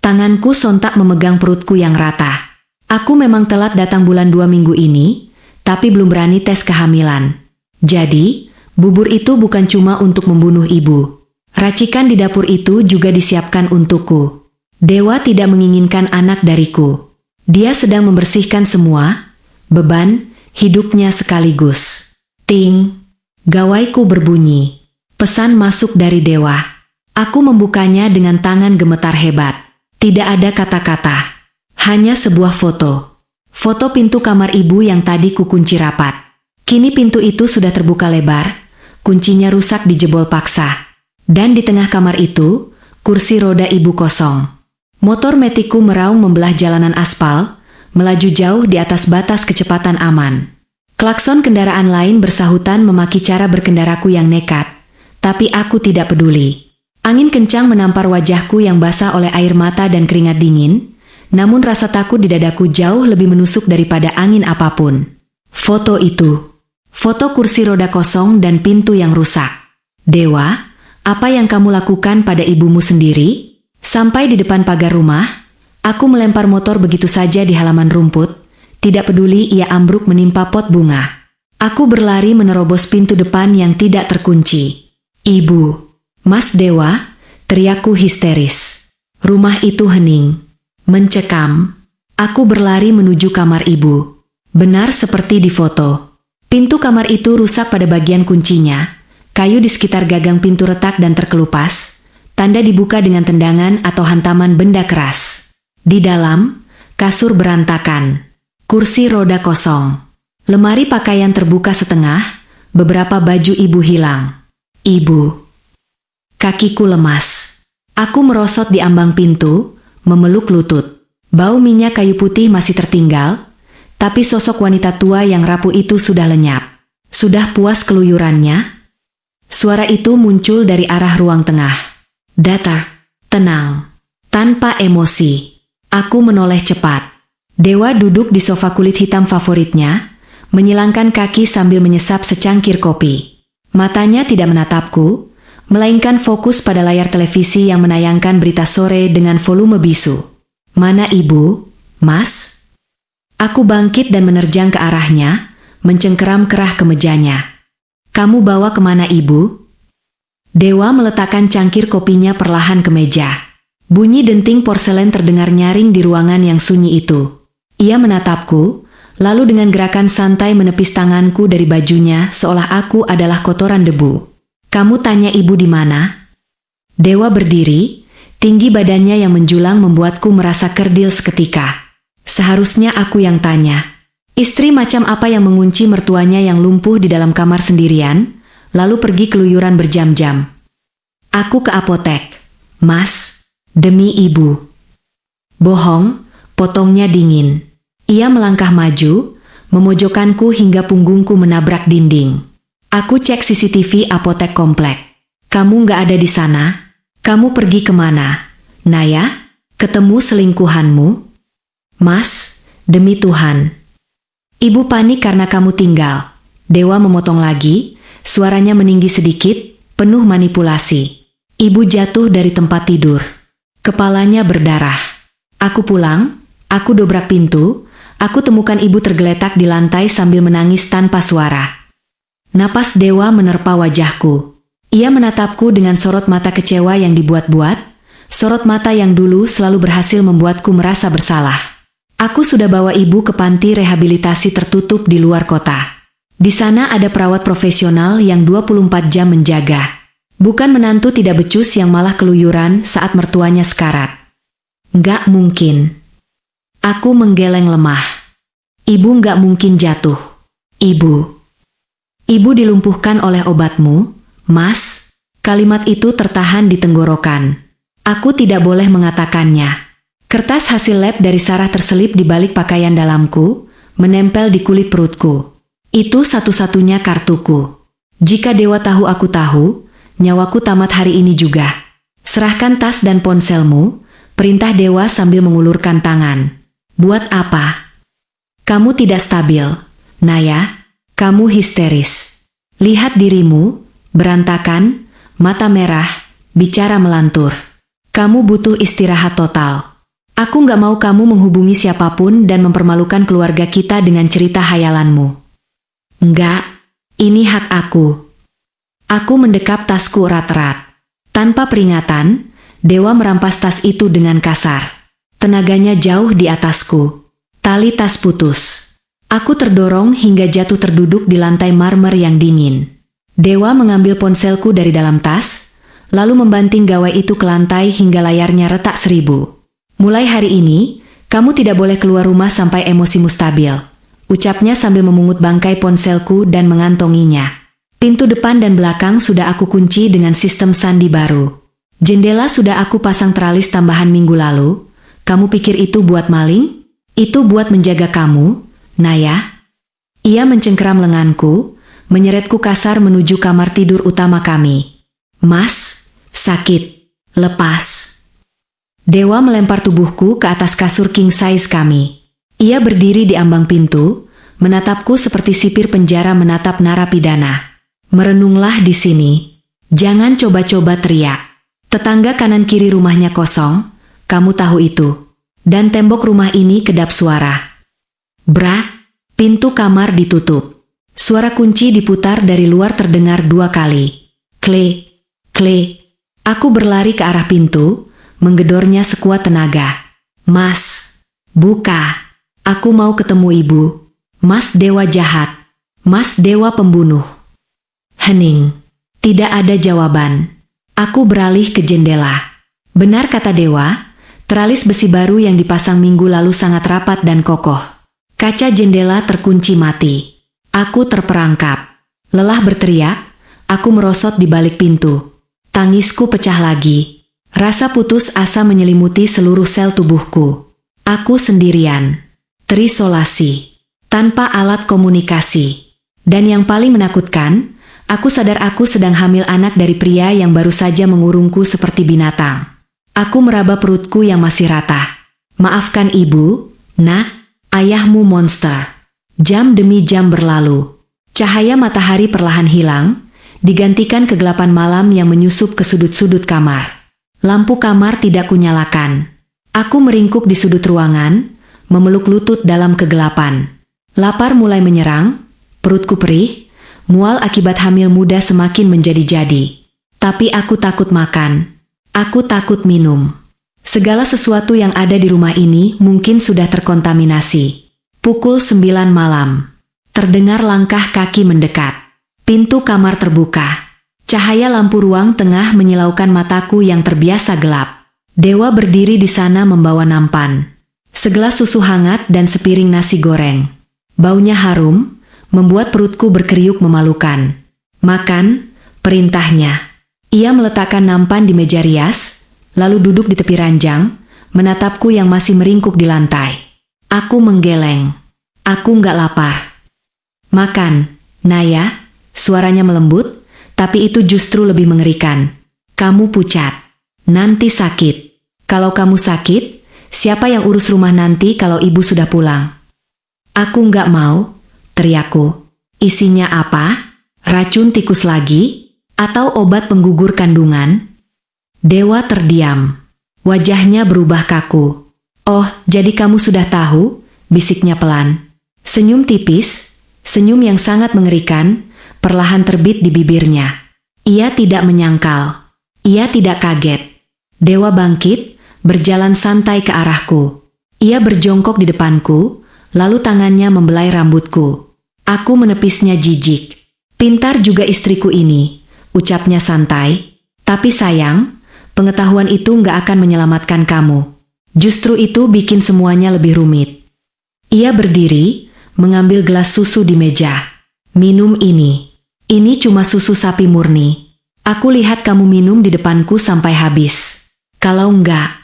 Tanganku sontak memegang perutku yang rata. Aku memang telat datang bulan 2 minggu ini, tapi belum berani tes kehamilan. Jadi, bubur itu bukan cuma untuk membunuh ibu. Racikan di dapur itu juga disiapkan untukku. Dewa tidak menginginkan anak dariku. Dia sedang membersihkan semua beban hidupnya sekaligus. Ting! Gawaiku berbunyi. Pesan masuk dari Dewa. Aku membukanya dengan tangan gemetar hebat. Tidak ada kata-kata. Hanya sebuah foto. Foto pintu kamar ibu yang tadi kukunci rapat. Kini pintu itu sudah terbuka lebar, kuncinya rusak dijebol paksa. Dan di tengah kamar itu, kursi roda ibu kosong. Motor metikku meraung membelah jalanan aspal, melaju jauh di atas batas kecepatan aman. Klakson kendaraan lain bersahutan memaki cara berkendaraku yang nekat, tapi aku tidak peduli. Angin kencang menampar wajahku yang basah oleh air mata dan keringat dingin, namun rasa takut di dadaku jauh lebih menusuk daripada angin apapun. Foto itu. Foto kursi roda kosong dan pintu yang rusak. Dewa, apa yang kamu lakukan pada ibumu sendiri? Sampai di depan pagar rumah, aku melempar motor begitu saja di halaman rumput. Tidak peduli ia ambruk menimpa pot bunga. Aku berlari menerobos pintu depan yang tidak terkunci. Ibu, Mas Dewa, teriakku histeris. Rumah itu hening, mencekam. Aku berlari menuju kamar ibu. Benar seperti di foto. Pintu kamar itu rusak pada bagian kuncinya, kayu di sekitar gagang pintu retak dan terkelupas, tanda dibuka dengan tendangan atau hantaman benda keras. Di dalam, kasur berantakan, kursi roda kosong, lemari pakaian terbuka setengah, beberapa baju ibu hilang. Ibu. Kakiku lemas. Aku merosot di ambang pintu, memeluk lutut. Bau minyak kayu putih masih tertinggal, tapi sosok wanita tua yang rapuh itu sudah lenyap. Sudah puas keluyurannya? Suara itu muncul dari arah ruang tengah. Datar, tenang, tanpa emosi. Aku menoleh cepat. Dewa duduk di sofa kulit hitam favoritnya, menyilangkan kaki sambil menyesap secangkir kopi. Matanya tidak menatapku, melainkan fokus pada layar televisi yang menayangkan berita sore dengan volume bisu. Mana ibu, Mas? Aku bangkit dan menerjang ke arahnya, mencengkeram kerah kemejanya. Kamu bawa kemana ibu? Dewa meletakkan cangkir kopinya perlahan ke meja. Bunyi denting porselen terdengar nyaring di ruangan yang sunyi itu. Ia menatapku, lalu dengan gerakan santai menepis tanganku dari bajunya seolah aku adalah kotoran debu. "Kamu tanya ibu di mana?" Dewa berdiri, tinggi badannya yang menjulang membuatku merasa kerdil seketika. Seharusnya aku yang tanya. Istri macam apa yang mengunci mertuanya yang lumpuh di dalam kamar sendirian, lalu pergi keluyuran berjam-jam? "Aku ke apotek, Mas, demi ibu." "Bohong," potongnya dingin. Ia melangkah maju, memojokkanku hingga punggungku menabrak dinding. "Aku cek CCTV apotek komplek. Kamu nggak ada di sana. Kamu pergi kemana, Naya? Ketemu selingkuhanmu?" "Mas, demi Tuhan. Ibu panik karena kamu tinggal." Dewa memotong lagi, suaranya meninggi sedikit, penuh manipulasi. "Ibu jatuh dari tempat tidur. Kepalanya berdarah. Aku pulang, aku dobrak pintu, aku temukan ibu tergeletak di lantai sambil menangis tanpa suara." Napas Dewa menerpa wajahku. Ia menatapku dengan sorot mata kecewa yang dibuat-buat, sorot mata yang dulu selalu berhasil membuatku merasa bersalah. "Aku sudah bawa ibu ke panti rehabilitasi tertutup di luar kota. Di sana ada perawat profesional yang 24 jam menjaga. Bukan menantu tidak becus yang malah keluyuran saat mertuanya sekarat." "Nggak mungkin." Aku menggeleng lemah. "Ibu nggak mungkin jatuh. Ibu dilumpuhkan oleh obatmu, Mas." Kalimat itu tertahan di tenggorokan. Aku tidak boleh mengatakannya. Kertas hasil lab dari Sarah terselip di balik pakaian dalamku, menempel di kulit perutku. Itu satu-satunya kartuku. Jika Dewa tahu aku tahu, nyawaku tamat hari ini juga. "Serahkan tas dan ponselmu," perintah Dewa sambil mengulurkan tangan. "Buat apa? Kamu tidak stabil, Naya. Kamu histeris. Lihat dirimu, berantakan, mata merah, bicara melantur. Kamu butuh istirahat total. Aku nggak mau kamu menghubungi siapapun dan mempermalukan keluarga kita dengan cerita hayalanmu." "Enggak, ini hak aku." Aku mendekap tasku erat-erat. Tanpa peringatan, Dewa merampas tas itu dengan kasar. Tenaganya jauh di atasku. Tali tas putus. Aku terdorong hingga jatuh terduduk di lantai marmer yang dingin. Dewa mengambil ponselku dari dalam tas, lalu membanting gawai itu ke lantai hingga layarnya retak 1000. "Mulai hari ini, kamu tidak boleh keluar rumah sampai emosimu stabil," ucapnya sambil memungut bangkai ponselku dan mengantonginya. "Pintu depan dan belakang sudah aku kunci dengan sistem sandi baru. Jendela sudah aku pasang teralis tambahan minggu lalu. Kamu pikir itu buat maling? Itu buat menjaga kamu, Naya." Ia mencengkeram lenganku, menyeretku kasar menuju kamar tidur utama kami. "Mas, sakit. Lepas." Dewa melempar tubuhku ke atas kasur king size kami. Ia berdiri di ambang pintu, menatapku seperti sipir penjara menatap narapidana. "Merenunglah di sini. Jangan coba-coba teriak. Tetangga kanan kiri rumahnya kosong, kamu tahu itu. Dan tembok rumah ini kedap suara." Brak, pintu kamar ditutup. Suara kunci diputar dari luar terdengar 2 kali. Klik, klik. Aku berlari ke arah pintu, menggedornya sekuat tenaga. "Mas, buka. Aku mau ketemu ibu. Mas Dewa jahat. Mas Dewa pembunuh." Hening. Tidak ada jawaban. Aku beralih ke jendela. Benar kata Dewa, teralis besi baru yang dipasang minggu lalu sangat rapat dan kokoh. Kaca jendela terkunci mati. Aku terperangkap. Lelah berteriak, aku merosot di balik pintu. Tangisku pecah lagi. Rasa putus asa menyelimuti seluruh sel tubuhku. Aku sendirian. Terisolasi. Tanpa alat komunikasi. Dan yang paling menakutkan, aku sadar aku sedang hamil anak dari pria yang baru saja mengurungku seperti binatang. Aku meraba perutku yang masih rata. "Maafkan ibu, nak, ayahmu monster." Jam demi jam berlalu. Cahaya matahari perlahan hilang, digantikan kegelapan malam yang menyusup ke sudut-sudut kamar. Lampu kamar tidak kunyalakan. Aku meringkuk di sudut ruangan, memeluk lutut dalam kegelapan. Lapar mulai menyerang, perutku perih, mual akibat hamil muda semakin menjadi-jadi. Tapi aku takut makan. Aku takut minum. Segala sesuatu yang ada di rumah ini mungkin sudah terkontaminasi. Pukul 9 malam. Terdengar langkah kaki mendekat. Pintu kamar terbuka. Cahaya lampu ruang tengah menyilaukan mataku yang terbiasa gelap. Dewa berdiri di sana membawa nampan. Segelas susu hangat dan sepiring nasi goreng. Baunya harum, membuat perutku berkeriuk memalukan. Makan, perintahnya. Ia meletakkan nampan di meja rias, lalu duduk di tepi ranjang, menatapku yang masih meringkuk di lantai. Aku menggeleng. Aku nggak lapar. Makan, Naya, suaranya melembut, tapi itu justru lebih mengerikan. Kamu pucat. Nanti sakit. Kalau kamu sakit, siapa yang urus rumah nanti kalau ibu sudah pulang? Aku nggak mau, teriakku. Isinya apa? Racun tikus lagi? Atau obat penggugur kandungan? Dewa terdiam. Wajahnya berubah kaku. Oh, jadi kamu sudah tahu? Bisiknya pelan. Senyum tipis, senyum yang sangat mengerikan, perlahan terbit di bibirnya. Ia tidak menyangkal. Ia tidak kaget. Dewa bangkit, berjalan santai ke arahku. Ia berjongkok di depanku, lalu tangannya membelai rambutku. Aku menepisnya jijik. Pintar juga istriku ini, ucapnya santai. Tapi sayang, pengetahuan itu nggak akan menyelamatkan kamu. Justru itu bikin semuanya lebih rumit. Ia berdiri, mengambil gelas susu di meja. Minum ini. Ini cuma susu sapi murni. Aku lihat kamu minum di depanku sampai habis. Kalau enggak.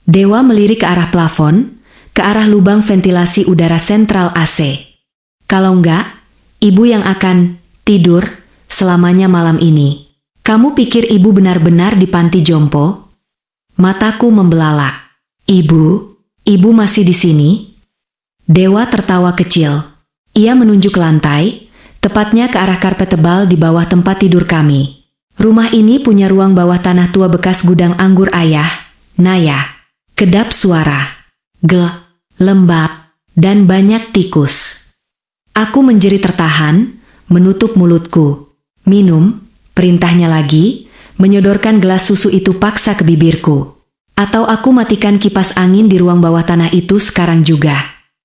Dewa melirik ke arah plafon, ke arah lubang ventilasi udara sentral AC. Kalau enggak, ibu yang akan tidur selamanya malam ini. Kamu pikir ibu benar-benar di panti jompo? Mataku membelalak. Ibu masih di sini? Dewa tertawa kecil. Ia menunjuk lantai, tepatnya ke arah karpet tebal di bawah tempat tidur kami. Rumah ini punya ruang bawah tanah tua bekas gudang anggur ayah, Naya. Kedap suara. Lembab, dan banyak tikus. Aku menjerit tertahan, menutup mulutku. Minum, perintahnya lagi, menyodorkan gelas susu itu paksa ke bibirku. Atau aku matikan kipas angin di ruang bawah tanah itu sekarang juga.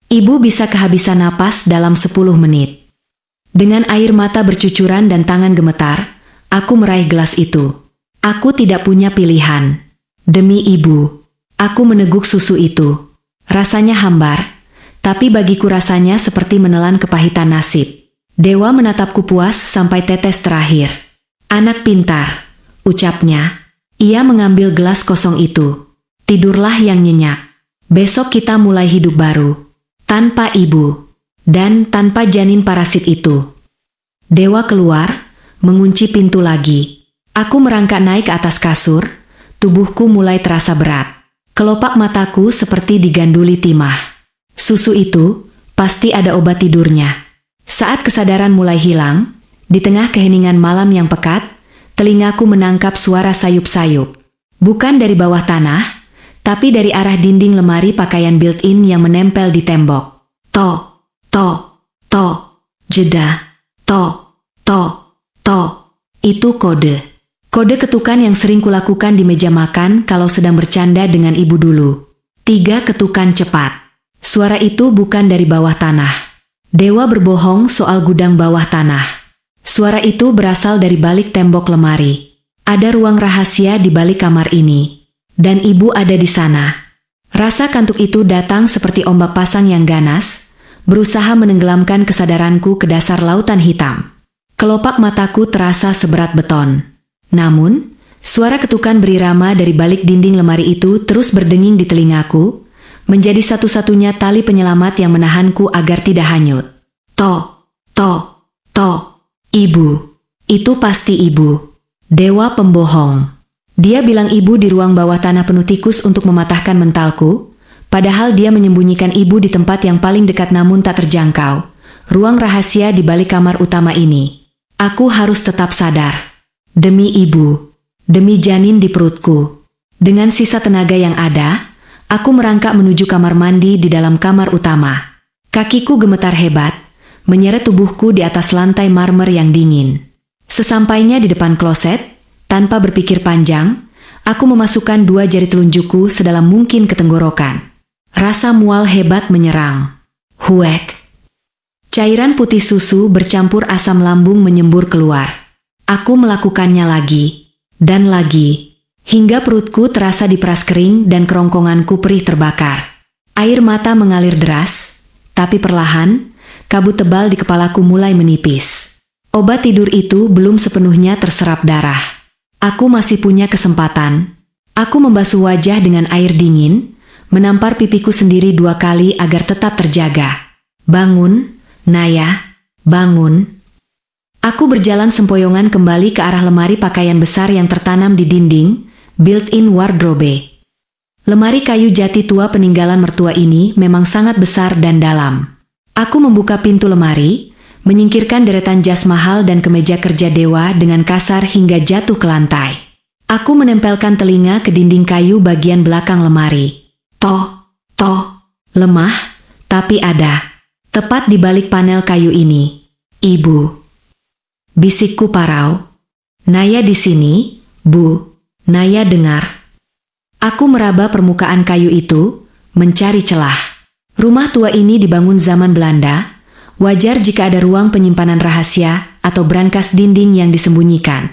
Ibu bisa kehabisan napas dalam 10 menit. Dengan air mata bercucuran dan tangan gemetar, aku meraih gelas itu. Aku tidak punya pilihan. Demi ibu, aku meneguk susu itu. Rasanya hambar, tapi bagiku rasanya seperti menelan kepahitan nasib. Dewa menatapku puas sampai tetes terakhir. Anak pintar, ucapnya. Ia mengambil gelas kosong itu. Tidurlah yang nyenyak. Besok kita mulai hidup baru. Tanpa ibu. Dan tanpa janin parasit itu. Dewa keluar, mengunci pintu lagi. Aku merangkak naik ke atas kasur, tubuhku mulai terasa berat. Kelopak mataku seperti diganduli timah. Susu itu, pasti ada obat tidurnya. Saat kesadaran mulai hilang, di tengah keheningan malam yang pekat, telingaku menangkap suara sayup-sayup. Bukan dari bawah tanah, tapi dari arah dinding lemari pakaian built-in yang menempel di tembok. To, jeda, to. Itu kode. Kode ketukan yang sering kulakukan di meja makan kalau sedang bercanda dengan ibu dulu. 3 ketukan cepat. Suara itu bukan dari bawah tanah. Dewa berbohong soal gudang bawah tanah. Suara itu berasal dari balik tembok lemari. Ada ruang rahasia di balik kamar ini. Dan ibu ada di sana. Rasa kantuk itu datang seperti ombak pasang yang ganas, berusaha menenggelamkan kesadaranku ke dasar lautan hitam. Kelopak mataku terasa seberat beton. Namun, suara ketukan berirama dari balik dinding lemari itu terus berdenging di telingaku, menjadi satu-satunya tali penyelamat yang menahanku agar tidak hanyut. To. Ibu. Itu pasti ibu. Dewa pembohong. Dia bilang ibu di ruang bawah tanah penuh tikus untuk mematahkan mentalku, padahal dia menyembunyikan ibu di tempat yang paling dekat namun tak terjangkau. Ruang rahasia di balik kamar utama ini. Aku harus tetap sadar. Demi ibu. Demi janin di perutku. Dengan sisa tenaga yang ada, aku merangkak menuju kamar mandi di dalam kamar utama. Kakiku gemetar hebat, menyeret tubuhku di atas lantai marmer yang dingin. Sesampainya di depan kloset, tanpa berpikir panjang, Aku memasukkan 2 jari telunjukku sedalam mungkin ke tenggorokan. Rasa mual hebat menyerang. Huek. Cairan putih susu bercampur asam lambung menyembur keluar. Aku melakukannya lagi. Dan lagi. Hingga perutku terasa diperas kering dan kerongkonganku perih terbakar. Air mata mengalir deras, tapi perlahan, kabut tebal di kepalaku mulai menipis. Obat tidur itu belum sepenuhnya terserap darah. Aku masih punya kesempatan. Aku membasuh wajah dengan air dingin, menampar pipiku sendiri 2 kali agar tetap terjaga. Bangun, Naya, bangun. Aku berjalan sempoyongan kembali ke arah lemari pakaian besar yang tertanam di dinding, built-in wardrobe. Lemari kayu jati tua peninggalan mertua ini memang sangat besar dan dalam. Aku membuka pintu lemari, menyingkirkan deretan jas mahal dan kemeja kerja dewa dengan kasar hingga jatuh ke lantai. Aku menempelkan telinga ke dinding kayu bagian belakang lemari. Toh, lemah, tapi ada. Tepat di balik panel kayu ini. Ibu. Bisikku parau. Naya di sini, Bu. Naya dengar. Aku meraba permukaan kayu itu, mencari celah. Rumah tua ini dibangun zaman Belanda. Wajar jika ada ruang penyimpanan rahasia atau brankas dinding yang disembunyikan.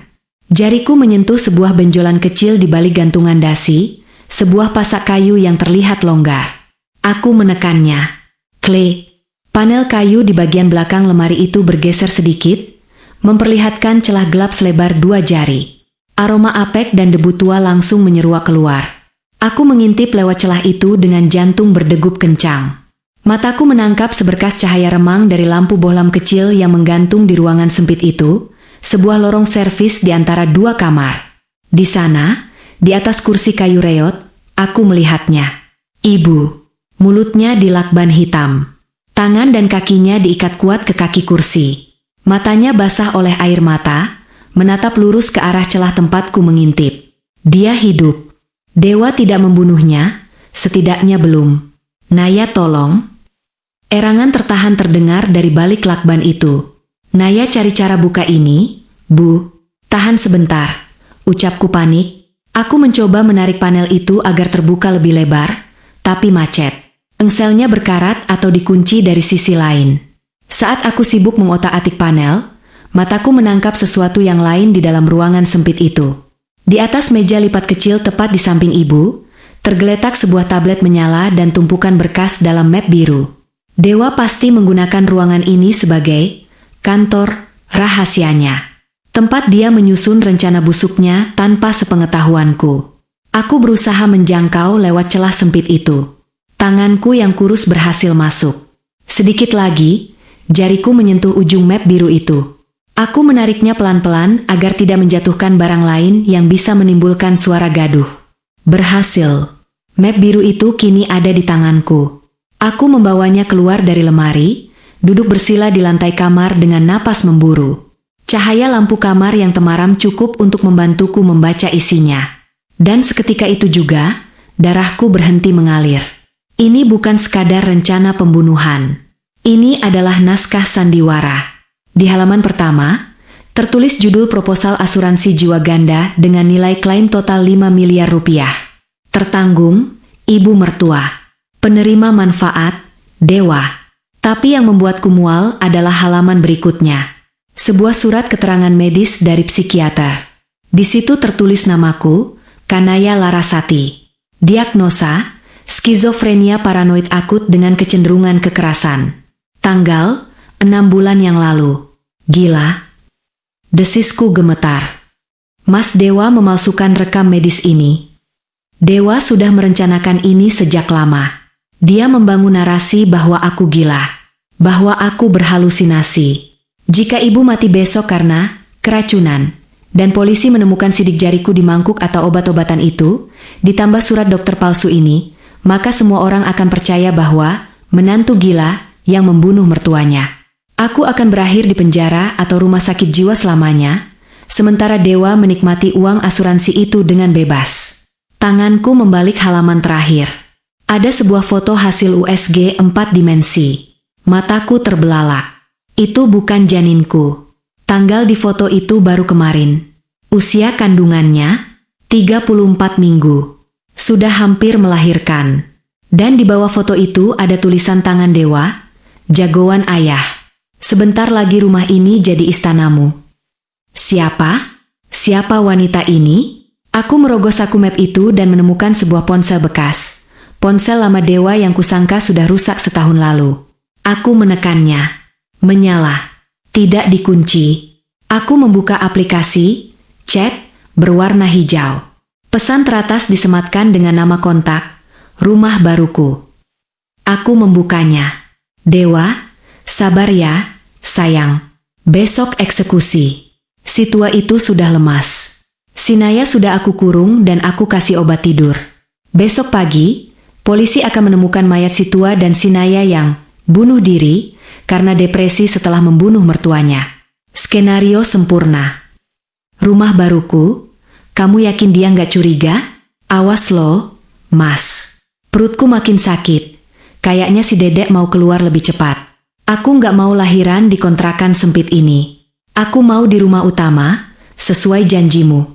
Jariku menyentuh sebuah benjolan kecil di balik gantungan dasi, sebuah pasak kayu yang terlihat longgar. Aku menekannya. Klik. Panel kayu di bagian belakang lemari itu bergeser sedikit, memperlihatkan celah gelap selebar 2 jari. Aroma apek dan debu tua langsung menyeruak keluar. Aku mengintip lewat celah itu dengan jantung berdegup kencang. Mataku menangkap seberkas cahaya remang dari lampu bohlam kecil yang menggantung di ruangan sempit itu, sebuah lorong servis di antara 2 kamar. Di sana, di atas kursi kayu reot, aku melihatnya. Ibu. Mulutnya dilakban hitam. Tangan dan kakinya diikat kuat ke kaki kursi. Matanya basah oleh air mata, menatap lurus ke arah celah tempatku mengintip. Dia hidup. Dewa tidak membunuhnya, setidaknya belum. Naya, tolong. Erangan tertahan terdengar dari balik lakban itu. Naya, cari cara buka ini, Bu. Tahan sebentar, ucapku panik. Aku mencoba menarik panel itu agar terbuka lebih lebar, tapi macet. Engselnya berkarat atau dikunci dari sisi lain. Saat aku sibuk mengotak-atik panel, mataku menangkap sesuatu yang lain di dalam ruangan sempit itu. Di atas meja lipat kecil tepat di samping ibu, tergeletak sebuah tablet menyala dan tumpukan berkas dalam map biru. Dewa pasti menggunakan ruangan ini sebagai kantor rahasianya. Tempat dia menyusun rencana busuknya tanpa sepengetahuanku. Aku berusaha menjangkau lewat celah sempit itu. Tanganku yang kurus berhasil masuk. Sedikit lagi, jariku menyentuh ujung map biru itu. Aku menariknya pelan-pelan agar tidak menjatuhkan barang lain yang bisa menimbulkan suara gaduh. Berhasil. Map biru itu kini ada di tanganku. Aku membawanya keluar dari lemari, duduk bersila di lantai kamar dengan napas memburu. Cahaya lampu kamar yang temaram cukup untuk membantuku membaca isinya. Dan seketika itu juga, darahku berhenti mengalir. Ini bukan sekadar rencana pembunuhan. Ini adalah naskah sandiwara. Di halaman pertama, tertulis judul proposal asuransi jiwa ganda dengan nilai klaim total 5 miliar rupiah. Tertanggung, ibu mertua. Penerima manfaat, Dewa. Tapi yang membuatku mual adalah halaman berikutnya. Sebuah surat keterangan medis dari psikiater. Di situ tertulis namaku, Kanaya Larasati. Diagnosa, skizofrenia paranoid akut dengan kecenderungan kekerasan. Tanggal, 6 bulan yang lalu. Gila. Desisku gemetar. Mas Dewa memalsukan rekam medis ini. Dewa sudah merencanakan ini sejak lama. Dia membangun narasi bahwa aku gila. Bahwa aku berhalusinasi. Jika ibu mati besok karena keracunan, dan polisi menemukan sidik jariku di mangkuk atau obat-obatan itu, ditambah surat dokter palsu ini, maka semua orang akan percaya bahwa menantu gila yang membunuh mertuanya. Aku akan berakhir di penjara atau rumah sakit jiwa selamanya, sementara Dewa menikmati uang asuransi itu dengan bebas. Tanganku membalik halaman terakhir. Ada sebuah foto hasil USG 4 dimensi. Mataku terbelalak. Itu bukan janinku. Tanggal di foto itu baru kemarin. Usia kandungannya 34 minggu. Sudah hampir melahirkan. Dan di bawah foto itu ada tulisan tangan Dewa, jagoan ayah. Sebentar lagi rumah ini jadi istanamu. Siapa? Siapa wanita ini? Aku merogoh saku map itu dan menemukan sebuah ponsel bekas. Ponsel lama Dewa yang kusangka sudah rusak setahun lalu. Aku menekannya. Menyala. Tidak dikunci. Aku membuka aplikasi, chat, berwarna hijau. Pesan teratas disematkan dengan nama kontak, rumah baruku. Aku membukanya. Dewa, sabar ya, sayang. Besok eksekusi. Si tua itu sudah lemas. Si Naya sudah aku kurung dan aku kasih obat tidur. Besok pagi, polisi akan menemukan mayat si tua dan si Naya yang bunuh diri karena depresi setelah membunuh mertuanya. Skenario sempurna. Rumah baruku, kamu yakin dia nggak curiga? Awas lo, Mas. Perutku makin sakit. Kayaknya si Dedek mau keluar lebih cepat. Aku nggak mau lahiran di kontrakan sempit ini. Aku mau di rumah utama, sesuai janjimu.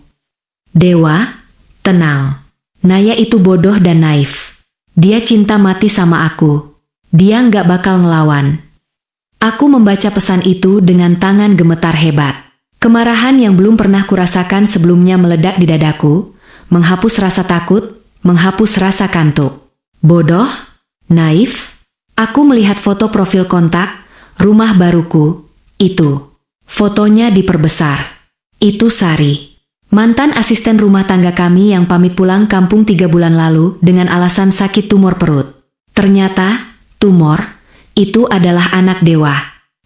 Dewa, tenang. Naya itu bodoh dan naif. Dia cinta mati sama aku. Dia nggak bakal ngelawan. Aku membaca pesan itu dengan tangan gemetar hebat. Kemarahan yang belum pernah kurasakan sebelumnya meledak di dadaku, menghapus rasa takut, menghapus rasa kantuk. Bodoh? Naif? Aku melihat foto profil kontak, rumah baruku, itu. Fotonya diperbesar. Itu Sari. Mantan asisten rumah tangga kami yang pamit pulang kampung 3 bulan lalu dengan alasan sakit tumor perut. Ternyata, tumor, itu adalah anak Dewa.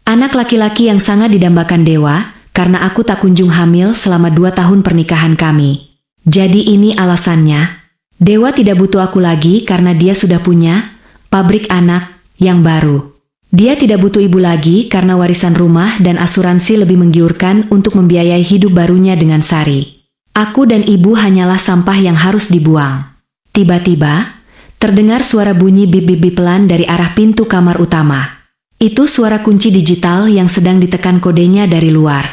Anak laki-laki yang sangat didambakan Dewa, karena aku tak kunjung hamil selama 2 tahun pernikahan kami. Jadi ini alasannya. Dewa tidak butuh aku lagi karena dia sudah punya pabrik anak yang baru. Dia tidak butuh ibu lagi karena warisan rumah dan asuransi lebih menggiurkan untuk membiayai hidup barunya dengan Sari. Aku dan ibu hanyalah sampah yang harus dibuang. Tiba-tiba, terdengar suara bunyi bip-bip pelan dari arah pintu kamar utama. Itu suara kunci digital yang sedang ditekan kodenya dari luar.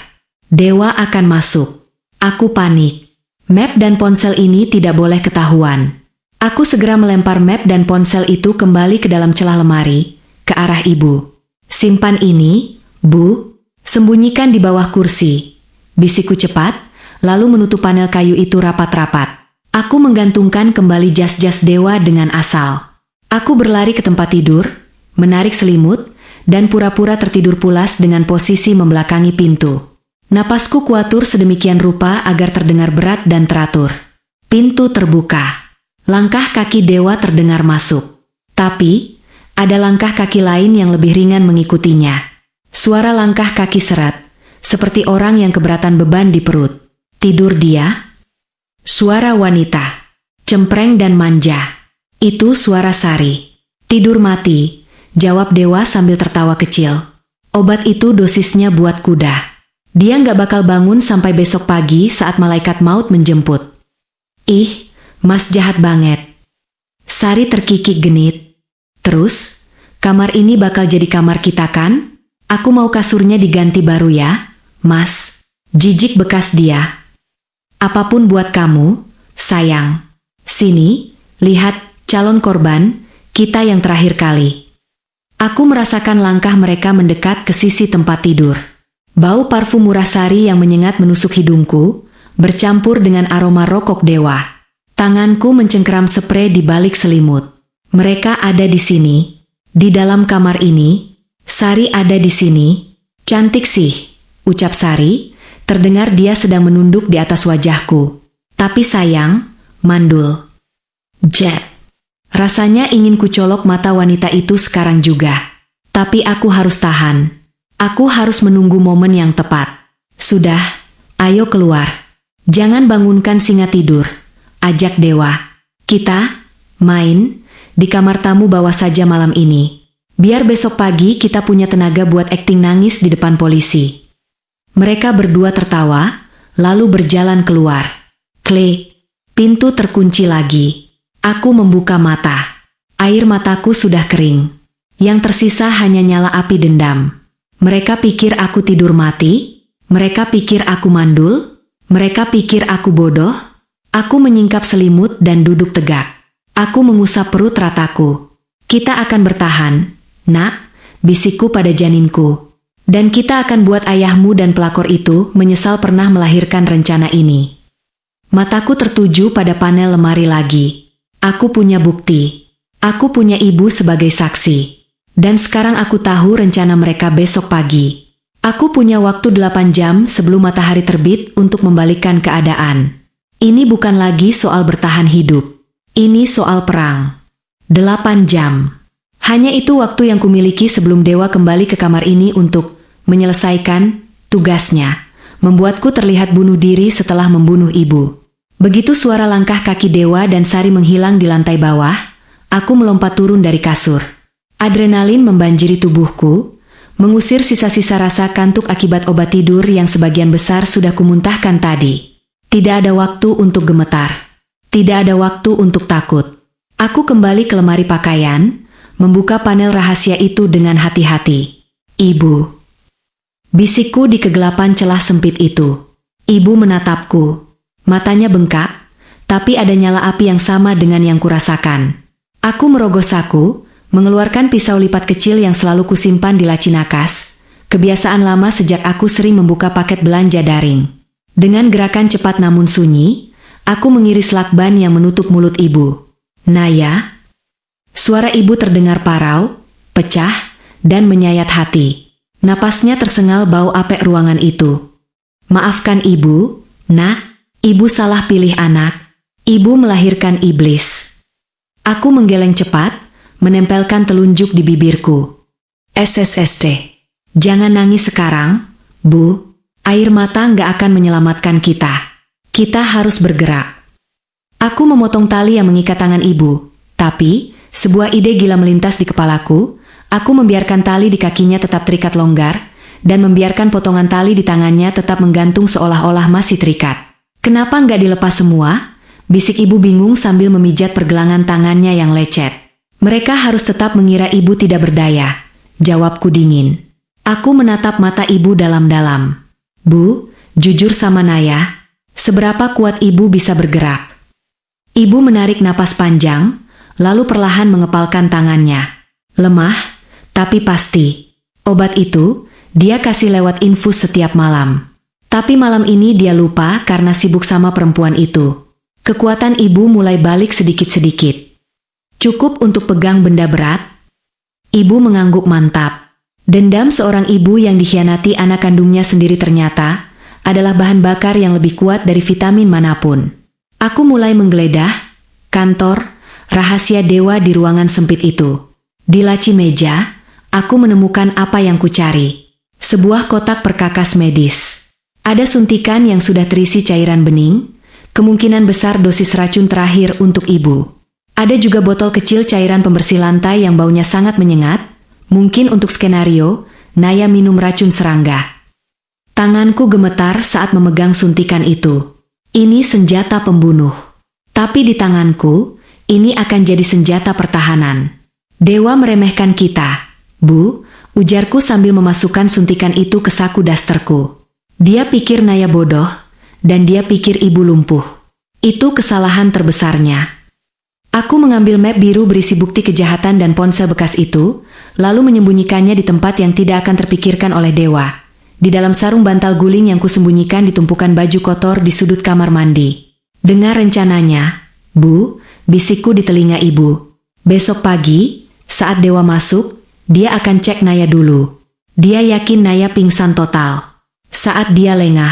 Dewa akan masuk. Aku panik. Map dan ponsel ini tidak boleh ketahuan. Aku segera melempar map dan ponsel itu kembali ke dalam celah lemari, ke arah ibu. Simpan ini, Bu. Sembunyikan di bawah kursi. Bisikku cepat, lalu menutup panel kayu itu rapat-rapat. Aku menggantungkan kembali jas-jas Dewa dengan asal. Aku berlari ke tempat tidur, menarik selimut, dan pura-pura tertidur pulas dengan posisi membelakangi pintu. Napasku kuatur sedemikian rupa agar terdengar berat dan teratur. Pintu terbuka. Langkah kaki Dewa terdengar masuk. Tapi, ada langkah kaki lain yang lebih ringan mengikutinya. Suara langkah kaki seret, seperti orang yang keberatan beban di perut. Tidur dia? Suara wanita. Cempreng dan manja. Itu suara Sari. Tidur mati, jawab Dewa sambil tertawa kecil. Obat itu dosisnya buat kuda. Dia nggak bakal bangun sampai besok pagi saat malaikat maut menjemput. Ih, Mas jahat banget. Sari terkikik genit. Terus, kamar ini bakal jadi kamar kita kan? Aku mau kasurnya diganti baru ya, Mas. Jijik bekas dia. Apapun buat kamu, sayang. Sini, lihat calon korban, kita yang terakhir kali. Aku merasakan langkah mereka mendekat ke sisi tempat tidur. Bau parfum murah Sari yang menyengat menusuk hidungku, bercampur dengan aroma rokok Dewa. Tanganku mencengkeram sprei di balik selimut. Mereka ada di sini, di dalam kamar ini. Sari ada di sini. Cantik sih, ucap Sari. Terdengar dia sedang menunduk di atas wajahku. Tapi sayang, mandul. Jet. Rasanya ingin kucolok mata wanita itu sekarang juga. Tapi aku harus tahan. Aku harus menunggu momen yang tepat. Sudah, ayo keluar. Jangan bangunkan singa tidur, ajak Dewa. Kita main di kamar tamu bawah saja malam ini. Biar besok pagi kita punya tenaga buat akting nangis di depan polisi. Mereka berdua tertawa, lalu berjalan keluar. Klik, pintu terkunci lagi. Aku membuka mata. Air mataku sudah kering. Yang tersisa hanya nyala api dendam. Mereka pikir aku tidur mati, mereka pikir aku mandul, mereka pikir aku bodoh. Aku menyingkap selimut dan duduk tegak. Aku mengusap perut rataku. Kita akan bertahan, nak, bisikku pada janinku. Dan kita akan buat ayahmu dan pelakor itu menyesal pernah melahirkan rencana ini. Mataku tertuju pada panel lemari lagi. Aku punya bukti. Aku punya ibu sebagai saksi. Dan sekarang aku tahu rencana mereka besok pagi. Aku punya waktu 8 jam sebelum matahari terbit untuk membalikkan keadaan. Ini bukan lagi soal bertahan hidup. Ini soal perang. 8 jam. Hanya itu waktu yang kumiliki sebelum Dewa kembali ke kamar ini untuk menyelesaikan tugasnya. Membuatku terlihat bunuh diri setelah membunuh ibu. Begitu suara langkah kaki Dewa dan Sari menghilang di lantai bawah, aku melompat turun dari kasur. Adrenalin membanjiri tubuhku, mengusir sisa-sisa rasa kantuk akibat obat tidur yang sebagian besar sudah kumuntahkan tadi. Tidak ada waktu untuk gemetar. Tidak ada waktu untuk takut. Aku kembali ke lemari pakaian, membuka panel rahasia itu dengan hati-hati. Ibu. Bisikku di kegelapan celah sempit itu. Ibu menatapku. Matanya bengkak, tapi ada nyala api yang sama dengan yang kurasakan. Aku merogoh saku, mengeluarkan pisau lipat kecil yang selalu kusimpan di laci nakas, kebiasaan lama sejak aku sering membuka paket belanja daring. Dengan gerakan cepat namun sunyi, aku mengiris lakban yang menutup mulut ibu. Naya. Suara ibu terdengar parau, pecah, dan menyayat hati. Napasnya tersengal bau apek ruangan itu. Maafkan ibu, nak, ibu salah pilih anak. Ibu melahirkan iblis. Aku menggeleng cepat, menempelkan telunjuk di bibirku. SSST. Jangan nangis sekarang, Bu. Air mata nggak akan menyelamatkan kita. Kita harus bergerak. Aku memotong tali yang mengikat tangan ibu, tapi sebuah ide gila melintas di kepalaku. Aku membiarkan tali di kakinya tetap terikat longgar, dan membiarkan potongan tali di tangannya tetap menggantung seolah-olah masih terikat. Kenapa nggak dilepas semua? Bisik ibu bingung sambil memijat pergelangan tangannya yang lecet. Mereka harus tetap mengira ibu tidak berdaya. Jawabku dingin. Aku menatap mata ibu dalam-dalam. Bu, jujur sama Naya, seberapa kuat ibu bisa bergerak? Ibu menarik napas panjang, lalu perlahan mengepalkan tangannya. Lemah, tapi pasti. Obat itu, dia kasih lewat infus setiap malam. Tapi malam ini dia lupa karena sibuk sama perempuan itu. Kekuatan ibu mulai balik sedikit-sedikit. Cukup untuk pegang benda berat? Ibu mengangguk mantap. Dendam seorang ibu yang dikhianati anak kandungnya sendiri ternyata adalah bahan bakar yang lebih kuat dari vitamin manapun. Aku mulai menggeledah kantor rahasia Dewa di ruangan sempit itu. Di laci meja, aku menemukan apa yang kucari. Sebuah kotak perkakas medis. Ada suntikan yang sudah terisi cairan bening, kemungkinan besar dosis racun terakhir untuk ibu. Ada juga botol kecil cairan pembersih lantai yang baunya sangat menyengat, mungkin untuk skenario Naya minum racun serangga. Tanganku gemetar saat memegang suntikan itu. Ini senjata pembunuh. Tapi di tanganku, ini akan jadi senjata pertahanan. Dewa meremehkan kita, Bu, ujarku sambil memasukkan suntikan itu ke saku dasterku. Dia pikir Naya bodoh, dan dia pikir ibu lumpuh. Itu kesalahan terbesarnya. Aku mengambil map biru berisi bukti kejahatan dan ponsel bekas itu, lalu menyembunyikannya di tempat yang tidak akan terpikirkan oleh Dewa. Di dalam sarung bantal guling yang kusembunyikan di tumpukan baju kotor di sudut kamar mandi. Dengar rencananya, Bu, bisikku di telinga ibu. Besok pagi, saat Dewa masuk, dia akan cek Naya dulu. Dia yakin Naya pingsan total. Saat dia lengah,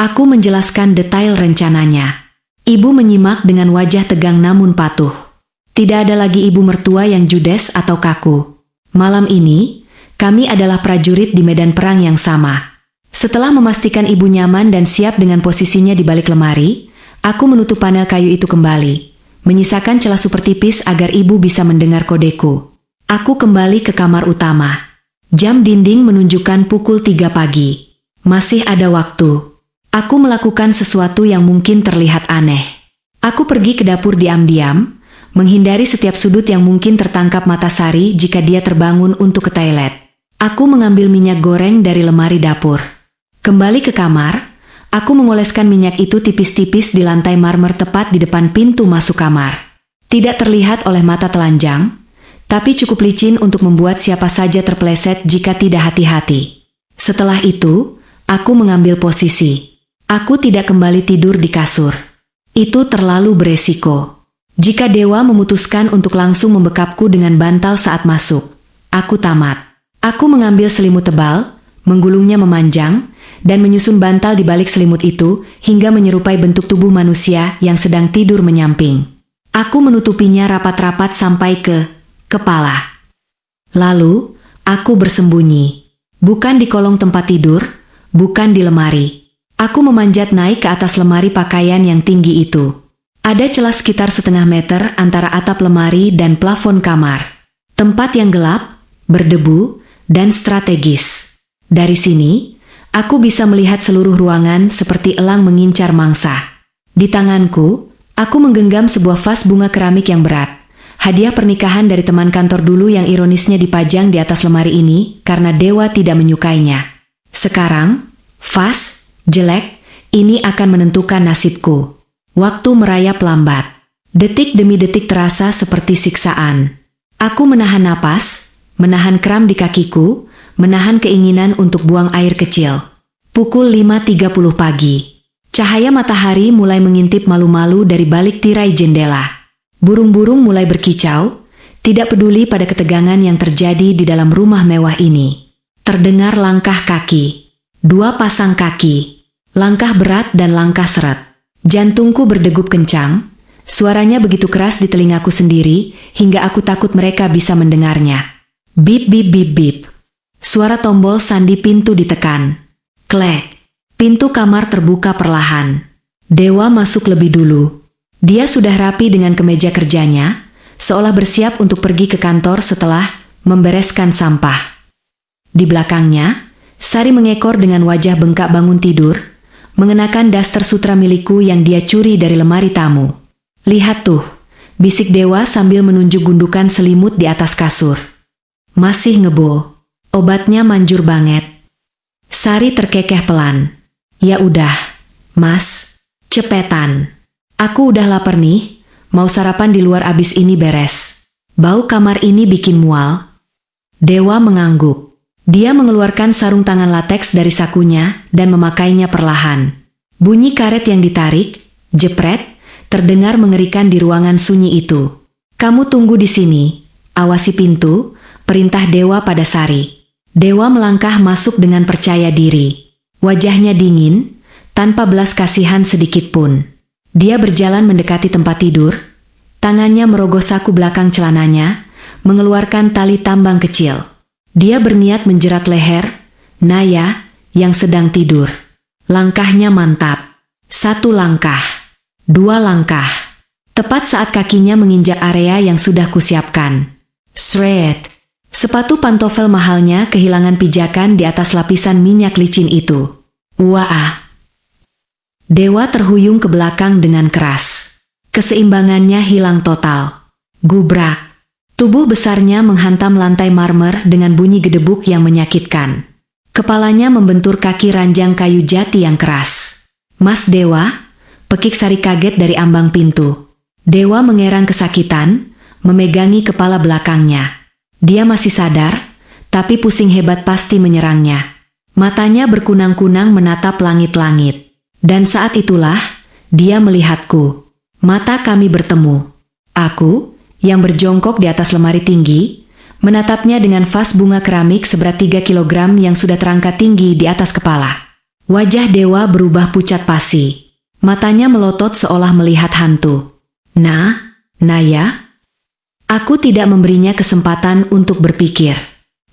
aku menjelaskan detail rencananya. Ibu menyimak dengan wajah tegang namun patuh. Tidak ada lagi ibu mertua yang judes atau kaku. Malam ini, kami adalah prajurit di medan perang yang sama. Setelah memastikan ibu nyaman dan siap dengan posisinya di balik lemari, aku menutup panel kayu itu kembali, menyisakan celah super tipis agar ibu bisa mendengar kodeku. Aku kembali ke kamar utama. Jam dinding menunjukkan pukul 3 pagi. Masih ada waktu. Aku melakukan sesuatu yang mungkin terlihat aneh. Aku pergi ke dapur diam-diam, menghindari setiap sudut yang mungkin tertangkap mata Sari jika dia terbangun untuk ke toilet. Aku mengambil minyak goreng dari lemari dapur. Kembali ke kamar, Aku mengoleskan minyak itu tipis-tipis di lantai marmer tepat di depan pintu masuk kamar. Tidak terlihat oleh mata telanjang, tapi cukup licin untuk membuat siapa saja terpeleset jika tidak hati-hati. Setelah itu, aku mengambil posisi. Aku tidak kembali tidur di kasur. Itu terlalu beresiko. Jika dewa memutuskan untuk langsung membekapku dengan bantal saat masuk, aku tamat. Aku mengambil selimut tebal, menggulungnya memanjang, dan menyusun bantal di balik selimut itu hingga menyerupai bentuk tubuh manusia yang sedang tidur menyamping. Aku menutupinya rapat-rapat sampai ke kepala. Lalu, aku bersembunyi. Bukan di kolong tempat tidur, bukan di lemari. Aku memanjat naik ke atas lemari pakaian yang tinggi itu. Ada celah sekitar setengah meter antara atap lemari dan plafon kamar. Tempat yang gelap, berdebu, dan strategis. Dari sini, aku bisa melihat seluruh ruangan seperti elang mengincar mangsa. Di tanganku, aku menggenggam sebuah vas bunga keramik yang berat. Hadiah pernikahan dari teman kantor dulu yang ironisnya dipajang di atas lemari ini karena dewa tidak menyukainya. Sekarang, vas, jelek, ini akan menentukan nasibku. Waktu merayap lambat. Detik demi detik terasa seperti siksaan. Aku menahan napas, menahan kram di kakiku, menahan keinginan untuk buang air kecil. Pukul 5.30 pagi. Cahaya matahari mulai mengintip malu-malu dari balik tirai jendela. Burung-burung mulai berkicau, tidak peduli pada ketegangan yang terjadi di dalam rumah mewah ini. Terdengar langkah kaki. 2 pasang kaki. Langkah berat dan langkah seret. Jantungku berdegup kencang. Suaranya begitu keras di telingaku sendiri, hingga aku takut mereka bisa mendengarnya. Bip bip bip bip. Suara tombol sandi pintu ditekan. Klek. Pintu kamar terbuka perlahan. Dewa masuk lebih dulu. Dia sudah rapi dengan kemeja kerjanya, seolah bersiap untuk pergi ke kantor setelah membereskan sampah. Di belakangnya, Sari mengekor dengan wajah bengkak bangun tidur, mengenakan daster sutra milikku yang dia curi dari lemari tamu. Lihat tuh, bisik dewa sambil menunjuk gundukan selimut di atas kasur. Masih ngebo, obatnya manjur banget. Sari terkekeh pelan. Ya udah, Mas, cepetan. Aku udah lapar nih, mau sarapan di luar abis ini beres. Bau kamar ini bikin mual. Dewa mengangguk. Dia mengeluarkan sarung tangan lateks dari sakunya dan memakainya perlahan. Bunyi karet yang ditarik, jepret, terdengar mengerikan di ruangan sunyi itu. Kamu tunggu di sini, awasi pintu, perintah Dewa pada Sari. Dewa melangkah masuk dengan percaya diri. Wajahnya dingin, tanpa belas kasihan sedikit pun. Dia berjalan mendekati tempat tidur, tangannya merogoh saku belakang celananya, mengeluarkan tali tambang kecil. Dia berniat menjerat leher Naya yang sedang tidur. Langkahnya mantap. 1 langkah, 2 langkah. Tepat saat kakinya menginjak area yang sudah kusiapkan. Shred. Sepatu pantofel mahalnya kehilangan pijakan di atas lapisan minyak licin itu. Wah! Dewa terhuyung ke belakang dengan keras. Keseimbangannya hilang total. Gubrak. Tubuh besarnya menghantam lantai marmer dengan bunyi gedebuk yang menyakitkan. Kepalanya membentur kaki ranjang kayu jati yang keras. Mas Dewa, pekik Sari kaget dari ambang pintu. Dewa mengerang kesakitan, memegangi kepala belakangnya. Dia masih sadar, tapi pusing hebat pasti menyerangnya. Matanya berkunang-kunang menatap langit-langit. Dan saat itulah, dia melihatku. Mata kami bertemu. Aku, yang berjongkok di atas lemari tinggi, menatapnya dengan vas bunga keramik seberat 3 kilogram yang sudah terangkat tinggi di atas kepala. Wajah Dewa berubah pucat pasi. Matanya melotot seolah melihat hantu. Naya? Aku tidak memberinya kesempatan untuk berpikir.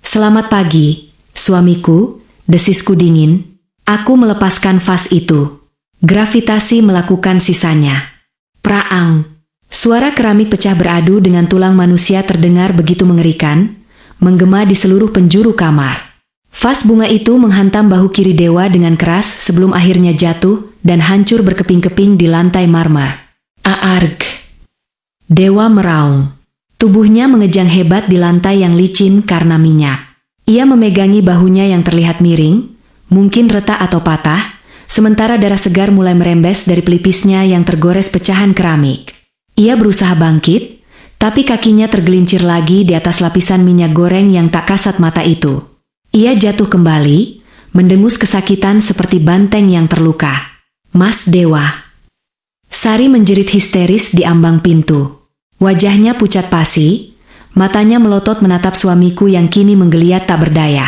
Selamat pagi, suamiku, desisku dingin. Aku melepaskan vas itu. Gravitasi melakukan sisanya. Praang. Suara keramik pecah beradu dengan tulang manusia terdengar begitu mengerikan, menggema di seluruh penjuru kamar. Vas bunga itu menghantam bahu kiri Dewa dengan keras sebelum akhirnya jatuh dan hancur berkeping-keping di lantai marmer. Aarg. Dewa meraung. Tubuhnya mengejang hebat di lantai yang licin karena minyak. Ia memegangi bahunya yang terlihat miring, mungkin retak atau patah, sementara darah segar mulai merembes dari pelipisnya yang tergores pecahan keramik. Ia berusaha bangkit, tapi kakinya tergelincir lagi di atas lapisan minyak goreng yang tak kasat mata itu. Ia jatuh kembali, mendengus kesakitan seperti banteng yang terluka. "Mas Dewa!" Sari menjerit histeris di ambang pintu. Wajahnya pucat pasi, matanya melotot menatap suamiku yang kini menggeliat tak berdaya.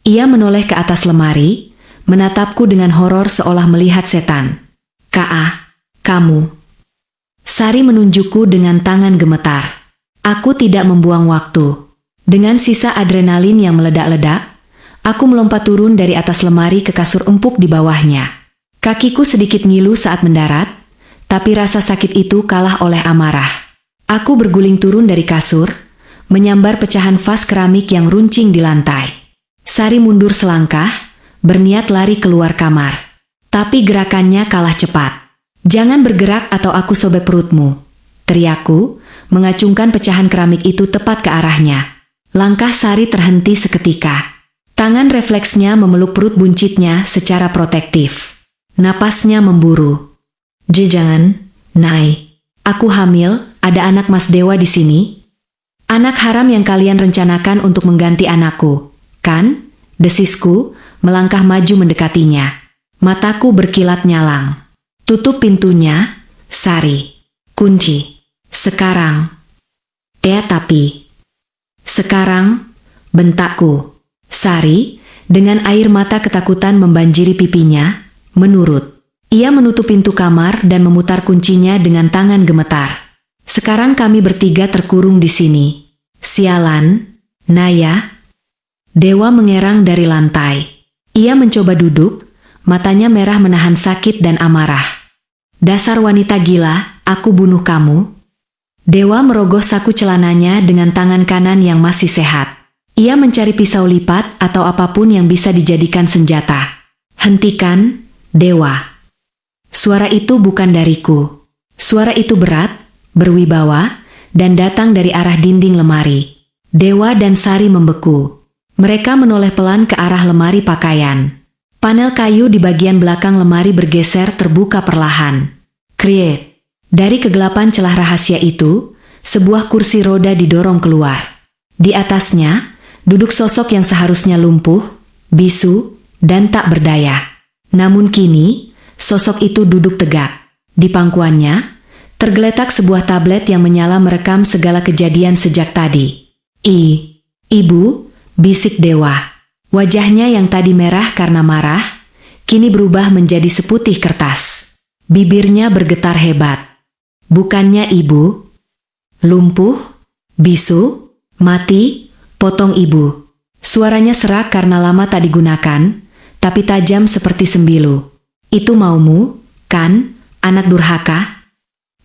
Ia menoleh ke atas lemari, menatapku dengan horor seolah melihat setan. "Kaa, kamu." Sari menunjukku dengan tangan gemetar. Aku tidak membuang waktu. Dengan sisa adrenalin yang meledak-ledak, aku melompat turun dari atas lemari ke kasur empuk di bawahnya. Kakiku sedikit ngilu saat mendarat, tapi rasa sakit itu kalah oleh amarah. Aku berguling turun dari kasur, menyambar pecahan vas keramik yang runcing di lantai. Sari mundur selangkah, berniat lari keluar kamar. Tapi gerakannya kalah cepat. "Jangan bergerak atau aku sobek perutmu," teriakku, mengacungkan pecahan keramik itu tepat ke arahnya. Langkah Sari terhenti seketika. Tangan refleksnya memeluk perut buncitnya secara protektif. Napasnya memburu. "Jangan, Nai. Aku hamil, ada anak Mas Dewa di sini. Anak haram yang kalian rencanakan untuk mengganti anakku, kan?" desisku, melangkah maju mendekatinya. Mataku berkilat nyalang. "Tutup pintunya, Sari. Kunci. Sekarang." Tapi. "Sekarang," bentakku. Sari, dengan air mata ketakutan membanjiri pipinya, menurut. Ia menutup pintu kamar dan memutar kuncinya dengan tangan gemetar. "Sekarang kami bertiga terkurung di sini." "Sialan, Naya." Dewa mengerang dari lantai. Ia mencoba duduk, matanya merah menahan sakit dan amarah. "Dasar wanita gila, aku bunuh kamu." Dewa merogoh saku celananya dengan tangan kanan yang masih sehat. Ia mencari pisau lipat atau apapun yang bisa dijadikan senjata. "Hentikan, Dewa." Suara itu bukan dariku. Suara itu berat, berwibawa, dan datang dari arah dinding lemari. Dewa dan Sari membeku. Mereka menoleh pelan ke arah lemari pakaian. Panel kayu di bagian belakang lemari bergeser terbuka perlahan. Kriet. Dari kegelapan celah rahasia itu, sebuah kursi roda didorong keluar. Di atasnya, duduk sosok yang seharusnya lumpuh, bisu, dan tak berdaya. Namun kini, sosok itu duduk tegak. Di pangkuannya, tergeletak sebuah tablet yang menyala merekam segala kejadian sejak tadi. "Ibu," bisik Dewa. Wajahnya yang tadi merah karena marah, kini berubah menjadi seputih kertas. Bibirnya bergetar hebat. "Bukannya ibu lumpuh, bisu, mati, potong ibu." Suaranya serak karena lama tak digunakan, tapi tajam seperti sembilu. "Itu maumu, kan, anak durhaka?"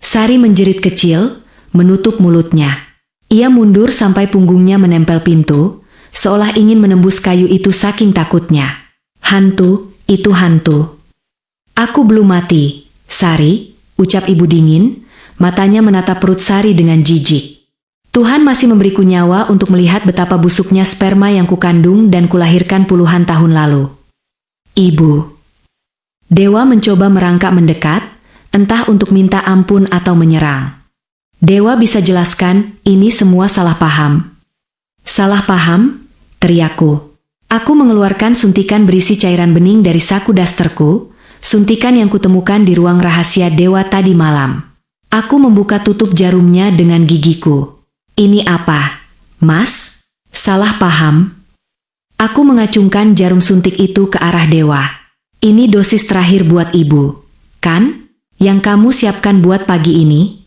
Sari menjerit kecil, menutup mulutnya. Ia mundur sampai punggungnya menempel pintu, seolah ingin menembus kayu itu saking takutnya. "Hantu, itu hantu." "Aku belum mati, Sari," ucap ibu dingin, matanya menatap perut Sari dengan jijik. "Tuhan masih memberiku nyawa untuk melihat betapa busuknya sperma yang kukandung dan kulahirkan puluhan tahun lalu." "Ibu." Dewa mencoba merangkak mendekat, entah untuk minta ampun atau menyerang. "Dewa bisa jelaskan, ini semua salah paham." "Salah paham?" teriakku. Aku mengeluarkan suntikan berisi cairan bening dari saku dasterku, suntikan yang kutemukan di ruang rahasia Dewa tadi malam. Aku membuka tutup jarumnya dengan gigiku. "Ini apa, Mas? Salah paham?" Aku mengacungkan jarum suntik itu ke arah Dewa. "Ini dosis terakhir buat ibu, kan? Yang kamu siapkan buat pagi ini?"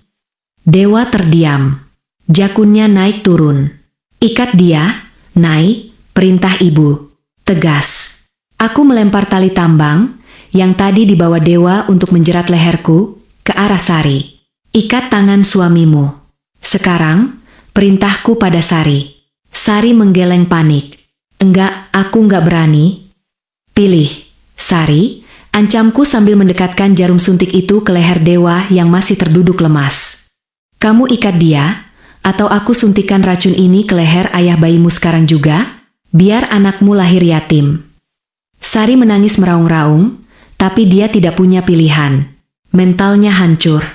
Dewa terdiam. Jakunnya naik turun. "Ikat dia, Nai, perintah ibu." Tegas. Aku melempar tali tambang, yang tadi dibawa Dewa untuk menjerat leherku, ke arah Sari. "Ikat tangan suamimu. Sekarang, perintahku pada Sari." Sari menggeleng panik. "Enggak, aku enggak berani." "Pilih, Sari," ancamku sambil mendekatkan jarum suntik itu ke leher Dewa yang masih terduduk lemas. "Kamu ikat dia, atau aku suntikan racun ini ke leher ayah bayimu sekarang juga, biar anakmu lahir yatim." Sari menangis meraung-raung, tapi dia tidak punya pilihan. Mentalnya hancur.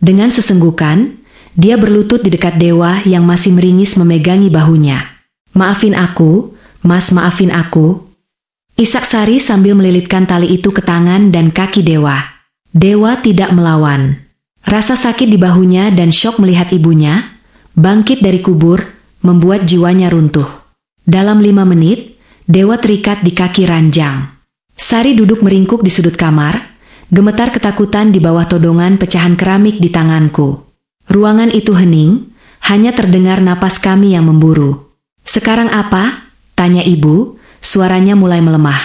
Dengan sesenggukan, dia berlutut di dekat dewa yang masih meringis memegangi bahunya. "Maafin aku, Mas, maafin aku." Isak Sari sambil melilitkan tali itu ke tangan dan kaki dewa. Dewa tidak melawan. Rasa sakit di bahunya dan syok melihat ibunya bangkit dari kubur membuat jiwanya runtuh. Dalam 5 menit, dewa terikat di kaki ranjang. Sari duduk meringkuk di sudut kamar, gemetar ketakutan di bawah todongan pecahan keramik di tanganku. Ruangan itu hening, hanya terdengar napas kami yang memburu. "Sekarang apa?" tanya ibu, suaranya mulai melemah.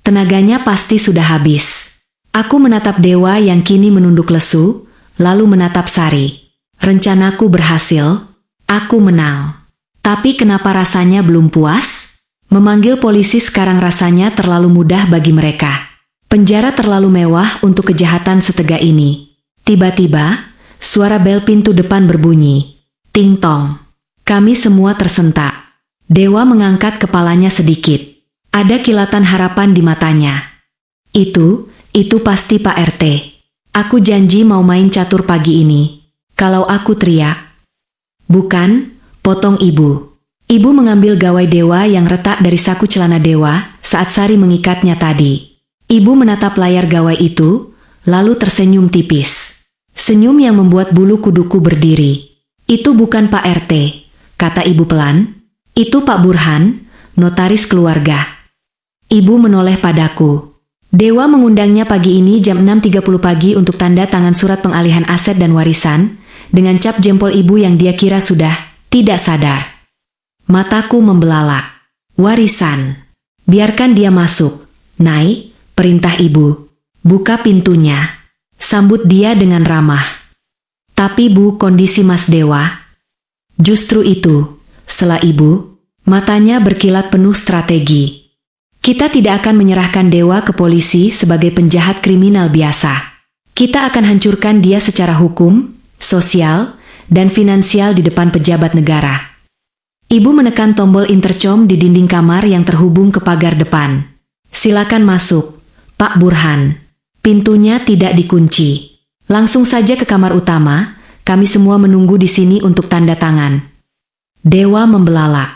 Tenaganya pasti sudah habis. Aku menatap dewa yang kini menunduk lesu, lalu menatap Sari. Rencanaku berhasil, aku menang. Tapi kenapa rasanya belum puas? Memanggil polisi sekarang rasanya terlalu mudah bagi mereka. Penjara terlalu mewah untuk kejahatan setega ini. Tiba-tiba, suara bel pintu depan berbunyi. Ting tong. Kami semua tersentak. Dewa mengangkat kepalanya sedikit. Ada kilatan harapan di matanya. Itu pasti Pak RT. Aku janji mau main catur pagi ini. Kalau aku teriak. "Bukan," potong ibu. Ibu mengambil gawai dewa yang retak dari saku celana dewa saat Sari mengikatnya tadi. Ibu menatap layar gawai itu, lalu tersenyum tipis. Senyum yang membuat bulu kuduku berdiri. "Itu bukan Pak RT," kata ibu pelan. "Itu Pak Burhan, notaris keluarga." Ibu menoleh padaku. Dewa mengundangnya pagi ini jam 6.30 pagi untuk tanda tangan surat pengalihan aset dan warisan, dengan cap jempol ibu yang dia kira sudah tidak sadar. Mataku membelalak. Warisan. "Biarkan dia masuk. Nai," perintah ibu. "Buka pintunya." Sambut dia dengan ramah. "Tapi Bu, kondisi Mas Dewa." "Justru itu," sela ibu. Matanya berkilat penuh strategi. "Kita tidak akan menyerahkan Dewa ke polisi sebagai penjahat kriminal biasa. Kita akan hancurkan dia secara hukum, sosial, dan finansial di depan pejabat negara." Ibu menekan tombol intercom di dinding kamar yang terhubung ke pagar depan. "Silakan masuk, Pak Burhan." Pintunya tidak dikunci. "Langsung saja ke kamar utama, kami semua menunggu di sini untuk tanda tangan." Dewa membelalak.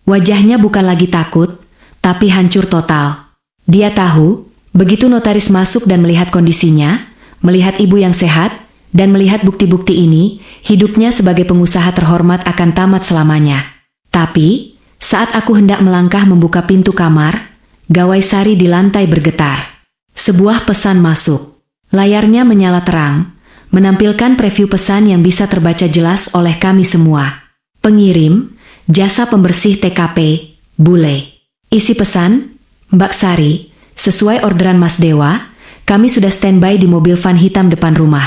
Wajahnya bukan lagi takut, tapi hancur total. Dia tahu, begitu notaris masuk dan melihat kondisinya, melihat ibu yang sehat, dan melihat bukti-bukti ini, hidupnya sebagai pengusaha terhormat akan tamat selamanya. Tapi, saat aku hendak melangkah membuka pintu kamar, gawai Sari di lantai bergetar. Sebuah pesan masuk. Layarnya menyala terang, menampilkan preview pesan yang bisa terbaca jelas oleh kami semua. Pengirim, jasa pembersih TKP, Bule. Isi pesan, "Mbak Sari, sesuai orderan Mas Dewa, kami sudah standby di mobil van hitam depan rumah.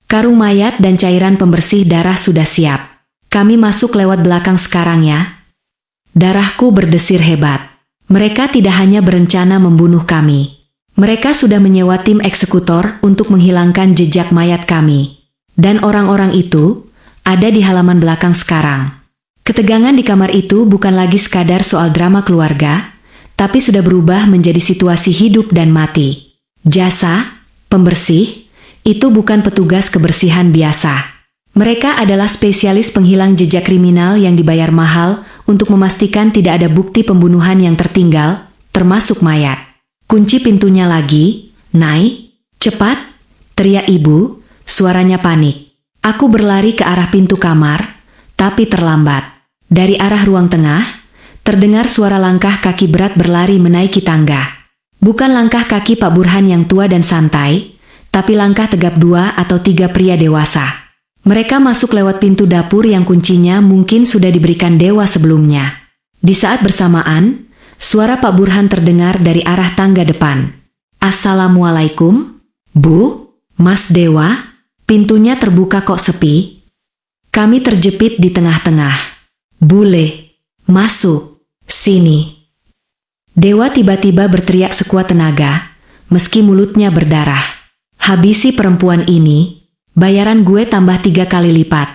Karung mayat dan cairan pembersih darah sudah siap. Kami masuk lewat belakang sekarang ya." Darahku berdesir hebat. Mereka tidak hanya berencana membunuh kami. Mereka sudah menyewa tim eksekutor untuk menghilangkan jejak mayat kami. Dan orang-orang itu ada di halaman belakang sekarang. Ketegangan di kamar itu bukan lagi sekadar soal drama keluarga, tapi sudah berubah menjadi situasi hidup dan mati. Jasa, pembersih, itu bukan petugas kebersihan biasa. Mereka adalah spesialis penghilang jejak kriminal yang dibayar mahal untuk memastikan tidak ada bukti pembunuhan yang tertinggal, termasuk mayat. "Kunci pintunya lagi, Nai. Cepat!" teriak ibu, suaranya panik. Aku berlari ke arah pintu kamar, tapi terlambat. Dari arah ruang tengah, terdengar suara langkah kaki berat berlari menaiki tangga. Bukan langkah kaki Pak Burhan yang tua dan santai, tapi langkah tegap 2 atau 3 pria dewasa. Mereka masuk lewat pintu dapur yang kuncinya mungkin sudah diberikan dewa sebelumnya. Di saat bersamaan, suara Pak Burhan terdengar dari arah tangga depan. "Assalamualaikum, Bu, Mas Dewa." Pintunya terbuka kok sepi. Kami terjepit di tengah-tengah. "Bule, masuk, sini." Dewa tiba-tiba berteriak sekuat tenaga, meski mulutnya berdarah. "Habisi perempuan ini, bayaran gue tambah 3 kali lipat.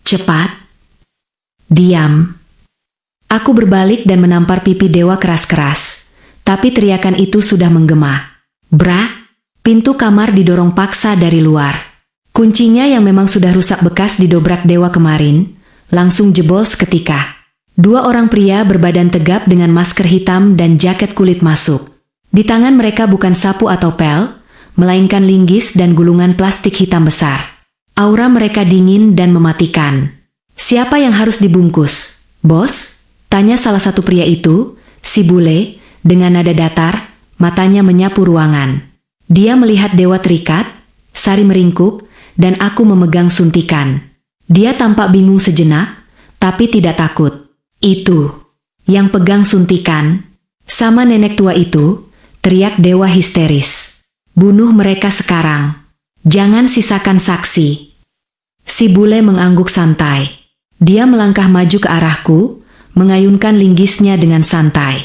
Cepat." "Diam." Aku berbalik dan menampar pipi Dewa keras-keras, tapi teriakan itu sudah menggema. "Bra!" Pintu kamar didorong paksa dari luar. Kuncinya yang memang sudah rusak bekas didobrak Dewa kemarin, langsung jebol seketika. Dua orang pria berbadan tegap dengan masker hitam dan jaket kulit masuk. Di tangan mereka bukan sapu atau pel, melainkan linggis dan gulungan plastik hitam besar. Aura mereka dingin dan mematikan. "Siapa yang harus dibungkus, Bos?" tanya salah satu pria itu, si bule, dengan nada datar, matanya menyapu ruangan. Dia melihat Dewa terikat, Sari meringkuk, dan aku memegang suntikan. Dia tampak bingung sejenak, tapi tidak takut. "Itu yang pegang suntikan sama nenek tua itu," teriak Dewa histeris. "Bunuh mereka sekarang. Jangan sisakan saksi." Si bule mengangguk santai. Dia melangkah maju ke arahku, mengayunkan linggisnya dengan santai.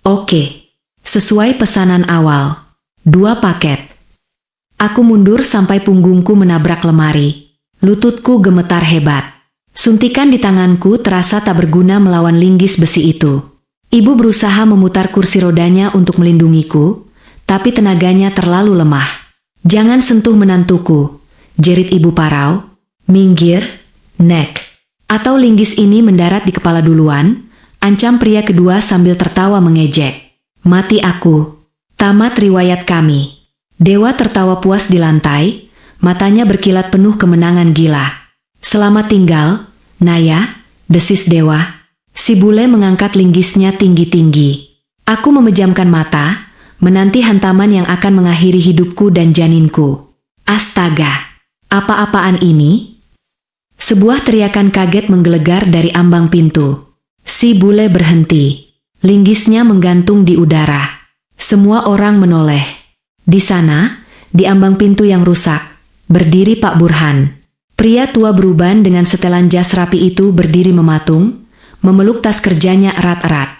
"Oke, sesuai pesanan awal. 2 paket." Aku mundur sampai punggungku menabrak lemari. Lututku gemetar hebat. Suntikan di tanganku terasa tak berguna melawan linggis besi itu. Ibu berusaha memutar kursi rodanya untuk melindungiku, tapi tenaganya terlalu lemah. "Jangan sentuh menantuku," jerit ibu parau. "Minggir, Nek. Atau linggis ini mendarat di kepala duluan," ancam pria kedua sambil tertawa mengejek. "Mati aku. Tamat riwayat kami." Dewa tertawa puas di lantai, matanya berkilat penuh kemenangan gila. "Selamat tinggal, Naya," desis Dewa. Si bule mengangkat linggisnya tinggi-tinggi. Aku memejamkan mata, menanti hantaman yang akan mengakhiri hidupku dan janinku. Astaga, apa-apaan ini? Sebuah teriakan kaget menggelegar dari ambang pintu. Si bule berhenti. Linggisnya menggantung di udara. Semua orang menoleh. Di sana, di ambang pintu yang rusak, berdiri Pak Burhan. Pria tua beruban dengan setelan jas rapi itu berdiri mematung, memeluk tas kerjanya erat-erat.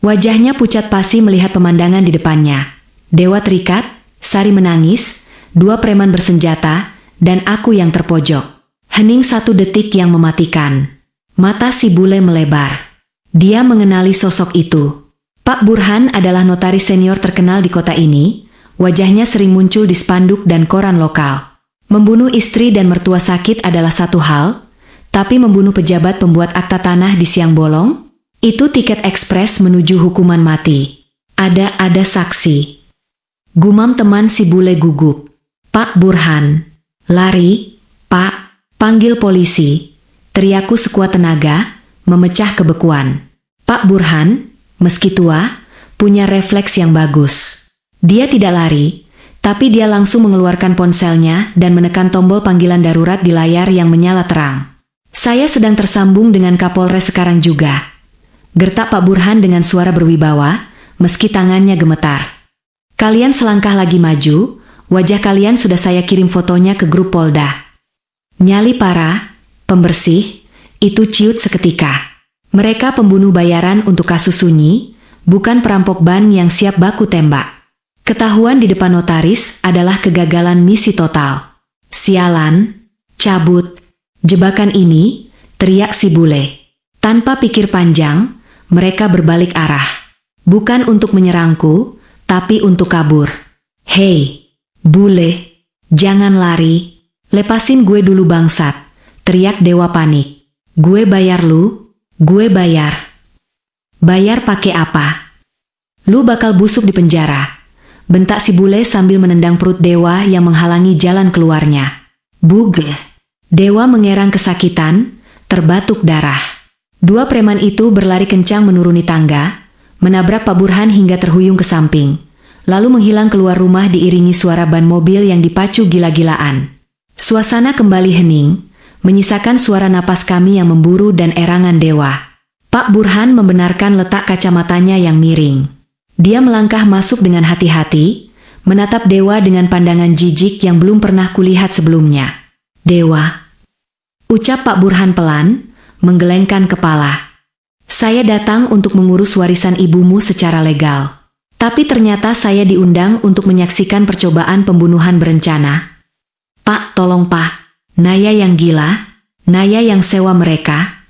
Wajahnya pucat pasi melihat pemandangan di depannya. Dewa terikat, Sari menangis, 2 preman bersenjata, dan aku yang terpojok. Hening 1 detik yang mematikan. Mata si bule melebar. Dia mengenali sosok itu. Pak Burhan adalah notaris senior terkenal di kota ini, wajahnya sering muncul di spanduk dan koran lokal. Membunuh istri dan mertua sakit adalah satu hal, tapi membunuh pejabat pembuat akta tanah di siang bolong, itu tiket ekspres menuju hukuman mati. Ada saksi. Gumam teman si bule gugup. "Pak Burhan." "Lari, Pak, panggil polisi," teriakku sekuat tenaga, memecah kebekuan. Pak Burhan, meski tua, punya refleks yang bagus. Dia tidak lari, tapi dia langsung mengeluarkan ponselnya dan menekan tombol panggilan darurat di layar yang menyala terang. "Saya sedang tersambung dengan Kapolres sekarang juga," gertak Pak Burhan dengan suara berwibawa, meski tangannya gemetar. "Kalian selangkah lagi maju, wajah kalian sudah saya kirim fotonya ke grup Polda." Nyali para pembersih, itu ciut seketika. Mereka pembunuh bayaran untuk kasus sunyi, bukan perampok ban yang siap baku tembak. Ketahuan di depan notaris adalah kegagalan misi total. "Sialan, cabut, jebakan ini," teriak si bule. Tanpa pikir panjang, mereka berbalik arah. Bukan untuk menyerangku, tapi untuk kabur. "Hei, bule, jangan lari. Lepasin gue dulu bangsat," teriak Dewa panik. "Gue bayar lu. Gue bayar." "Bayar pakai apa? Lu bakal busuk di penjara," bentak si bule sambil menendang perut Dewa yang menghalangi jalan keluarnya. "Buge." Dewa mengerang kesakitan, terbatuk darah. 2 preman itu berlari kencang menuruni tangga, menabrak Pak Burhan hingga terhuyung ke samping, lalu menghilang keluar rumah diiringi suara ban mobil yang dipacu gila-gilaan. Suasana kembali hening, menyisakan suara napas kami yang memburu dan erangan Dewa. Pak Burhan membenarkan letak kacamatanya yang miring. Dia melangkah masuk dengan hati-hati, menatap Dewa dengan pandangan jijik yang belum pernah kulihat sebelumnya. "Dewa," ucap Pak Burhan pelan, menggelengkan kepala. "Saya datang untuk mengurus warisan ibumu secara legal. Tapi ternyata saya diundang untuk menyaksikan percobaan pembunuhan berencana." "Pak, tolong Pak. Naya yang gila, Naya yang sewa mereka."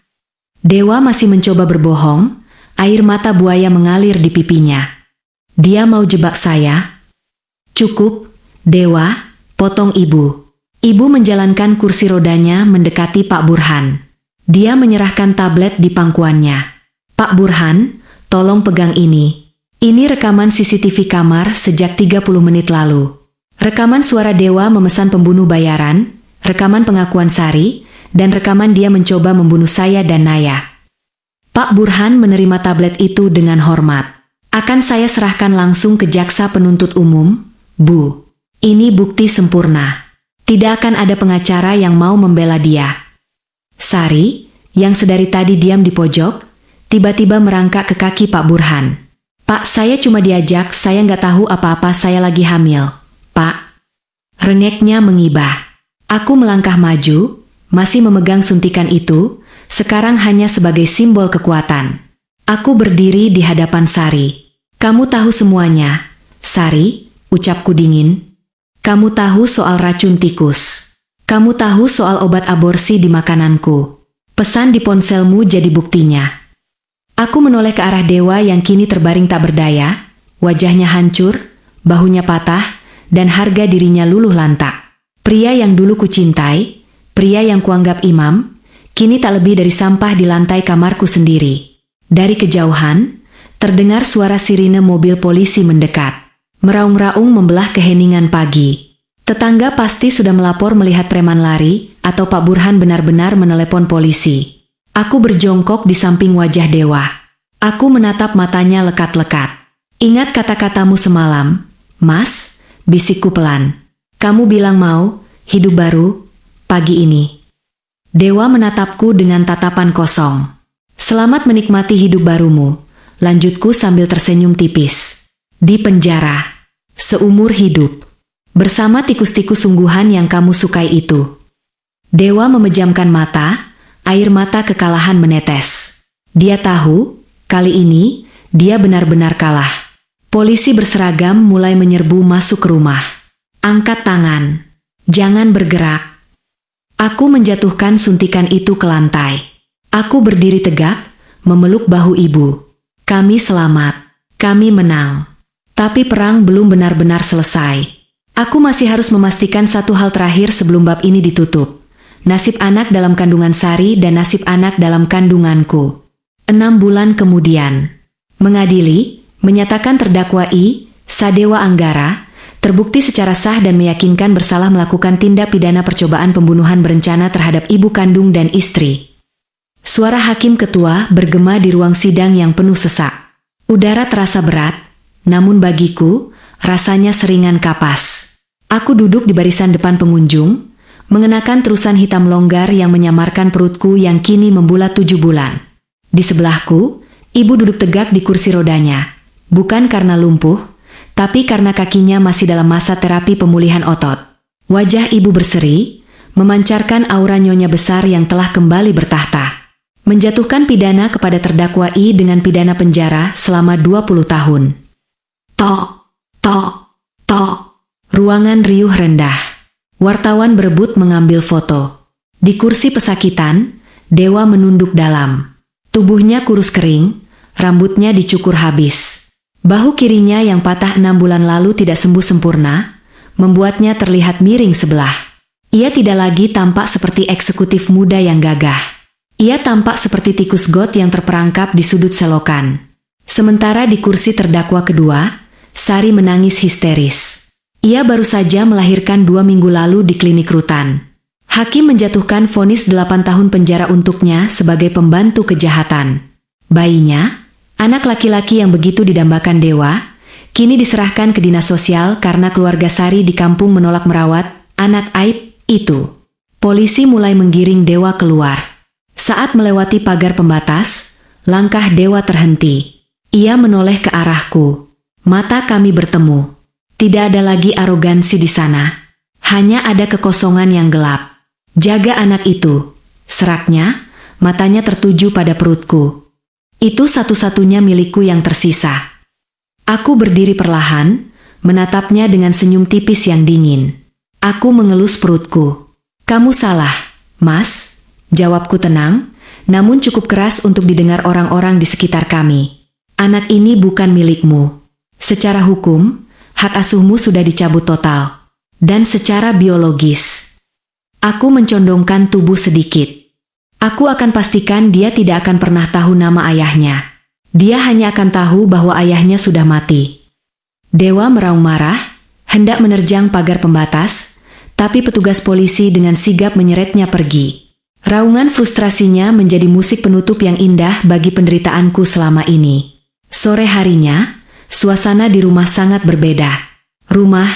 Dewa masih mencoba berbohong, air mata buaya mengalir di pipinya. "Dia mau jebak saya?" "Cukup," Dewa, potong ibu. Ibu menjalankan kursi rodanya mendekati Pak Burhan. Dia menyerahkan tablet di pangkuannya. Pak Burhan, tolong pegang ini. Ini rekaman CCTV kamar sejak 30 menit lalu. Rekaman suara Dewa memesan pembunuh bayaran, rekaman pengakuan Sari, dan rekaman dia mencoba membunuh saya dan Naya. Pak Burhan menerima tablet itu dengan hormat. Akan saya serahkan langsung ke jaksa penuntut umum, Bu. Ini bukti sempurna. Tidak akan ada pengacara yang mau membela dia. Sari, yang sedari tadi diam di pojok, tiba-tiba merangkak ke kaki Pak Burhan. Pak, saya cuma diajak, saya nggak tahu apa-apa, saya lagi hamil. Pak. Rengeknya mengibah. Aku melangkah maju, masih memegang suntikan itu, sekarang hanya sebagai simbol kekuatan. Aku berdiri di hadapan Sari. Kamu tahu semuanya, Sari, ucapku dingin. Kamu tahu soal racun tikus. Kamu tahu soal obat aborsi di makananku. Pesan di ponselmu jadi buktinya. Aku menoleh ke arah Dewa yang kini terbaring tak berdaya, wajahnya hancur, bahunya patah, dan harga dirinya luluh lantak. Pria yang dulu kucintai, pria yang kuanggap imam, kini tak lebih dari sampah di lantai kamarku sendiri. Dari kejauhan, terdengar suara sirine mobil polisi mendekat. Meraung-raung membelah keheningan pagi. Tetangga pasti sudah melapor melihat preman lari, atau Pak Burhan benar-benar menelepon polisi. Aku berjongkok di samping wajah Dewa. Aku menatap matanya lekat-lekat. Ingat kata-katamu semalam, Mas, bisikku pelan. Kamu bilang mau, hidup baru, pagi ini. Dewa menatapku dengan tatapan kosong. Selamat menikmati hidup barumu, lanjutku sambil tersenyum tipis. Di penjara, seumur hidup, bersama tikus-tikus sungguhan yang kamu sukai itu. Dewa memejamkan mata, air mata kekalahan menetes. Dia tahu, kali ini, dia benar-benar kalah. Polisi berseragam mulai menyerbu masuk ke rumah. Angkat tangan, jangan bergerak. Aku menjatuhkan suntikan itu ke lantai. Aku berdiri tegak, memeluk bahu ibu. Kami selamat, kami menang. Tapi perang belum benar-benar selesai. Aku masih harus memastikan satu hal terakhir sebelum bab ini ditutup. Nasib anak dalam kandungan Sari dan nasib anak dalam kandunganku. 6 bulan kemudian. Mengadili, menyatakan terdakwa I, Sadewa Anggara, terbukti secara sah dan meyakinkan bersalah melakukan tindak pidana percobaan pembunuhan berencana terhadap ibu kandung dan istri. Suara hakim ketua bergema di ruang sidang yang penuh sesak. Udara terasa berat, namun bagiku, rasanya seringan kapas. Aku duduk di barisan depan pengunjung, mengenakan terusan hitam longgar yang menyamarkan perutku yang kini membulat 7 bulan. Di sebelahku, ibu duduk tegak di kursi rodanya, bukan karena lumpuh, tapi karena kakinya masih dalam masa terapi pemulihan otot. Wajah ibu berseri, memancarkan aura nyonya besar yang telah kembali bertahta. Menjatuhkan pidana kepada terdakwa I dengan pidana penjara selama 20 tahun. Tok, tok, tok. Ruangan riuh rendah. Wartawan berebut mengambil foto. Di kursi pesakitan, Dewa menunduk dalam. Tubuhnya kurus kering, rambutnya dicukur habis. Bahu kirinya yang patah 6 bulan lalu tidak sembuh sempurna, membuatnya terlihat miring sebelah. Ia tidak lagi tampak seperti eksekutif muda yang gagah. Ia tampak seperti tikus got yang terperangkap di sudut selokan. Sementara di kursi terdakwa kedua, Sari menangis histeris. Ia baru saja melahirkan 2 minggu lalu di klinik rutan. Hakim menjatuhkan vonis 8 tahun penjara untuknya sebagai pembantu kejahatan. Bayinya, anak laki-laki yang begitu didambakan Dewa, kini diserahkan ke dinas sosial karena keluarga Sari di kampung menolak merawat anak aib itu. Polisi mulai menggiring Dewa keluar. Saat melewati pagar pembatas, langkah Dewa terhenti. Ia menoleh ke arahku. Mata kami bertemu. Tidak ada lagi arogansi di sana. Hanya ada kekosongan yang gelap. Jaga anak itu, seraknya, matanya tertuju pada perutku. Itu satu-satunya milikku yang tersisa. Aku berdiri perlahan, menatapnya dengan senyum tipis yang dingin. Aku mengelus perutku. Kamu salah, Mas, jawabku tenang, namun cukup keras untuk didengar orang-orang di sekitar kami. Anak ini bukan milikmu. Secara hukum, hak asuhmu sudah dicabut total. Dan secara biologis, aku mencondongkan tubuh sedikit. Aku akan pastikan dia tidak akan pernah tahu nama ayahnya. Dia hanya akan tahu bahwa ayahnya sudah mati. Dewa meraung marah, hendak menerjang pagar pembatas, tapi petugas polisi dengan sigap menyeretnya pergi. Raungan frustrasinya menjadi musik penutup yang indah bagi penderitaanku selama ini. Sore harinya, suasana di rumah sangat berbeda. Rumah,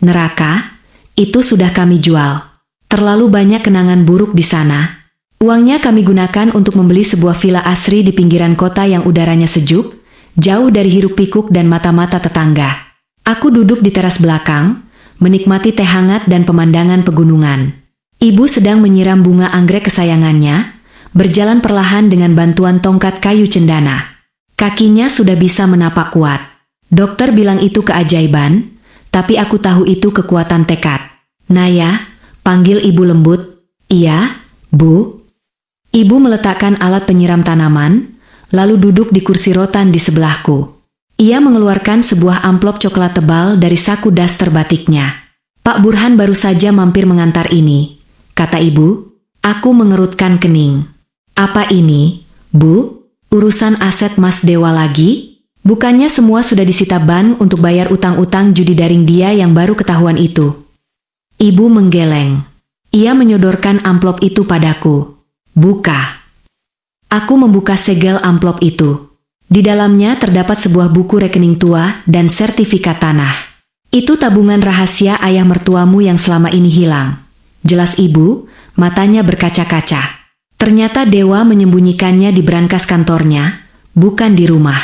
neraka, itu sudah kami jual. Terlalu banyak kenangan buruk di sana. Uangnya kami gunakan untuk membeli sebuah villa asri di pinggiran kota yang udaranya sejuk, jauh dari hiruk-pikuk dan mata-mata tetangga. Aku duduk di teras belakang, menikmati teh hangat dan pemandangan pegunungan. Ibu sedang menyiram bunga anggrek kesayangannya, berjalan perlahan dengan bantuan tongkat kayu cendana. Kakinya sudah bisa menapak kuat. Dokter bilang itu keajaiban, tapi aku tahu itu kekuatan tekad. Naya, panggil ibu lembut. Iya, Bu. Ibu meletakkan alat penyiram tanaman, lalu duduk di kursi rotan di sebelahku. Ia mengeluarkan sebuah amplop coklat tebal dari saku daster batiknya. Pak Burhan baru saja mampir mengantar ini, kata ibu. Aku mengerutkan kening. Apa ini, Bu? Urusan aset Mas Dewa lagi? Bukannya semua sudah disita ban untuk bayar utang-utang judi daring dia yang baru ketahuan itu? Ibu menggeleng. Ia menyodorkan amplop itu padaku. Buka. Aku membuka segel amplop itu. Di dalamnya terdapat sebuah buku rekening tua dan sertifikat tanah. Itu tabungan rahasia ayah mertuamu yang selama ini hilang. Jelas ibu, matanya berkaca-kaca. Ternyata Dewa menyembunyikannya di brankas kantornya, bukan di rumah.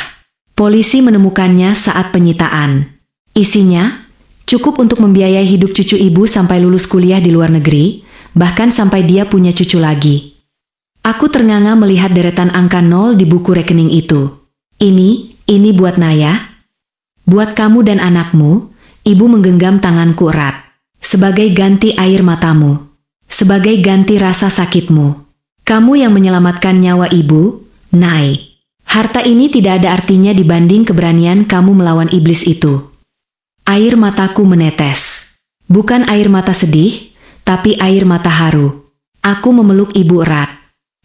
Polisi menemukannya saat penyitaan. Isinya, cukup untuk membiayai hidup cucu ibu sampai lulus kuliah di luar negeri, bahkan sampai dia punya cucu lagi. Aku ternganga melihat deretan angka 0 di buku rekening itu. Ini buat Naya. Buat kamu dan anakmu, ibu menggenggam tanganku erat. Sebagai ganti air matamu. Sebagai ganti rasa sakitmu. Kamu yang menyelamatkan nyawa ibu, Nay. Harta ini tidak ada artinya dibanding keberanian kamu melawan iblis itu. Air mataku menetes. Bukan air mata sedih, tapi air mata haru. Aku memeluk ibu erat.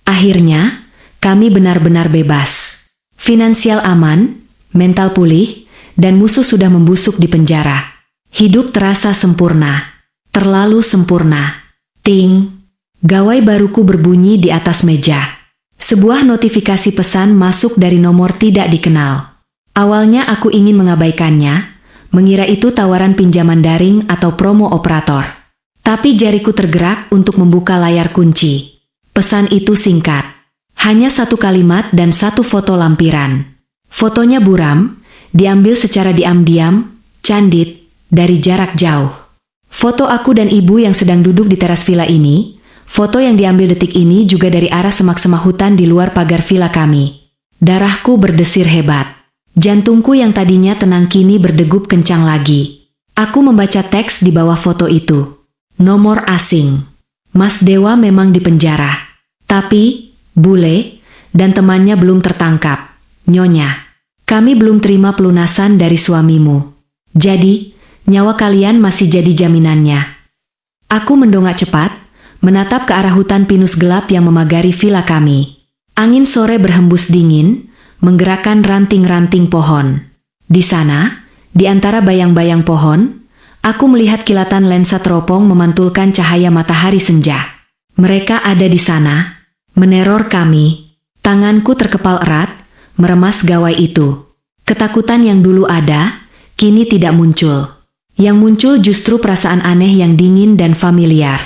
Akhirnya, kami benar-benar bebas. Finansial aman, mental pulih, dan musuh sudah membusuk di penjara. Hidup terasa sempurna. Terlalu sempurna. Ting. Gawai baruku berbunyi di atas meja. Sebuah notifikasi pesan masuk dari nomor tidak dikenal. Awalnya aku ingin mengabaikannya, mengira itu tawaran pinjaman daring atau promo operator. Tapi jariku tergerak untuk membuka layar kunci. Pesan itu singkat. Hanya satu kalimat dan satu foto lampiran. Fotonya buram, diambil secara diam-diam, candid, dari jarak jauh. Foto aku dan ibu yang sedang duduk di teras villa ini. Foto yang diambil detik ini juga dari arah semak-semak hutan di luar pagar villa kami. Darahku berdesir hebat. Jantungku yang tadinya tenang kini berdegup kencang lagi. Aku membaca teks di bawah foto itu. Nomor asing. Mas Dewa memang dipenjara. Tapi, bule, dan temannya belum tertangkap. Nyonya, kami belum terima pelunasan dari suamimu. Jadi, nyawa kalian masih jadi jaminannya. Aku mendongak cepat, menatap ke arah hutan pinus gelap yang memagari villa kami. Angin sore berhembus dingin, menggerakkan ranting-ranting pohon. Di sana, di antara bayang-bayang pohon, aku melihat kilatan lensa teropong memantulkan cahaya matahari senja. Mereka ada di sana, meneror kami. Tanganku terkepal erat, meremas gawai itu. Ketakutan yang dulu ada, kini tidak muncul. Yang muncul justru perasaan aneh yang dingin dan familiar.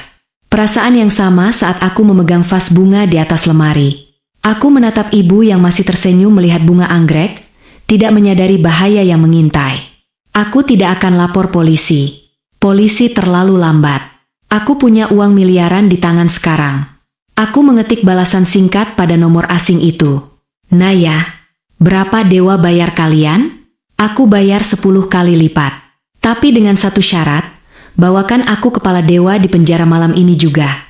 Perasaan yang sama saat aku memegang vas bunga di atas lemari. Aku menatap ibu yang masih tersenyum melihat bunga anggrek, tidak menyadari bahaya yang mengintai. Aku tidak akan lapor polisi. Polisi terlalu lambat. Aku punya uang miliaran di tangan sekarang. Aku mengetik balasan singkat pada nomor asing itu. Naya, berapa Dewa bayar kalian? Aku bayar 10 kali lipat. Tapi dengan satu syarat, bawakan aku kepala Dewa di penjara malam ini juga.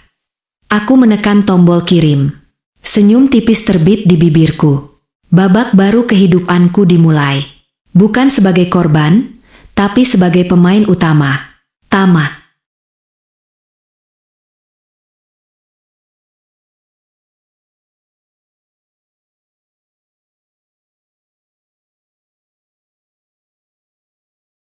Aku menekan tombol kirim. Senyum tipis terbit di bibirku. Babak baru kehidupanku dimulai. Bukan sebagai korban, tapi sebagai pemain utama. Tamat.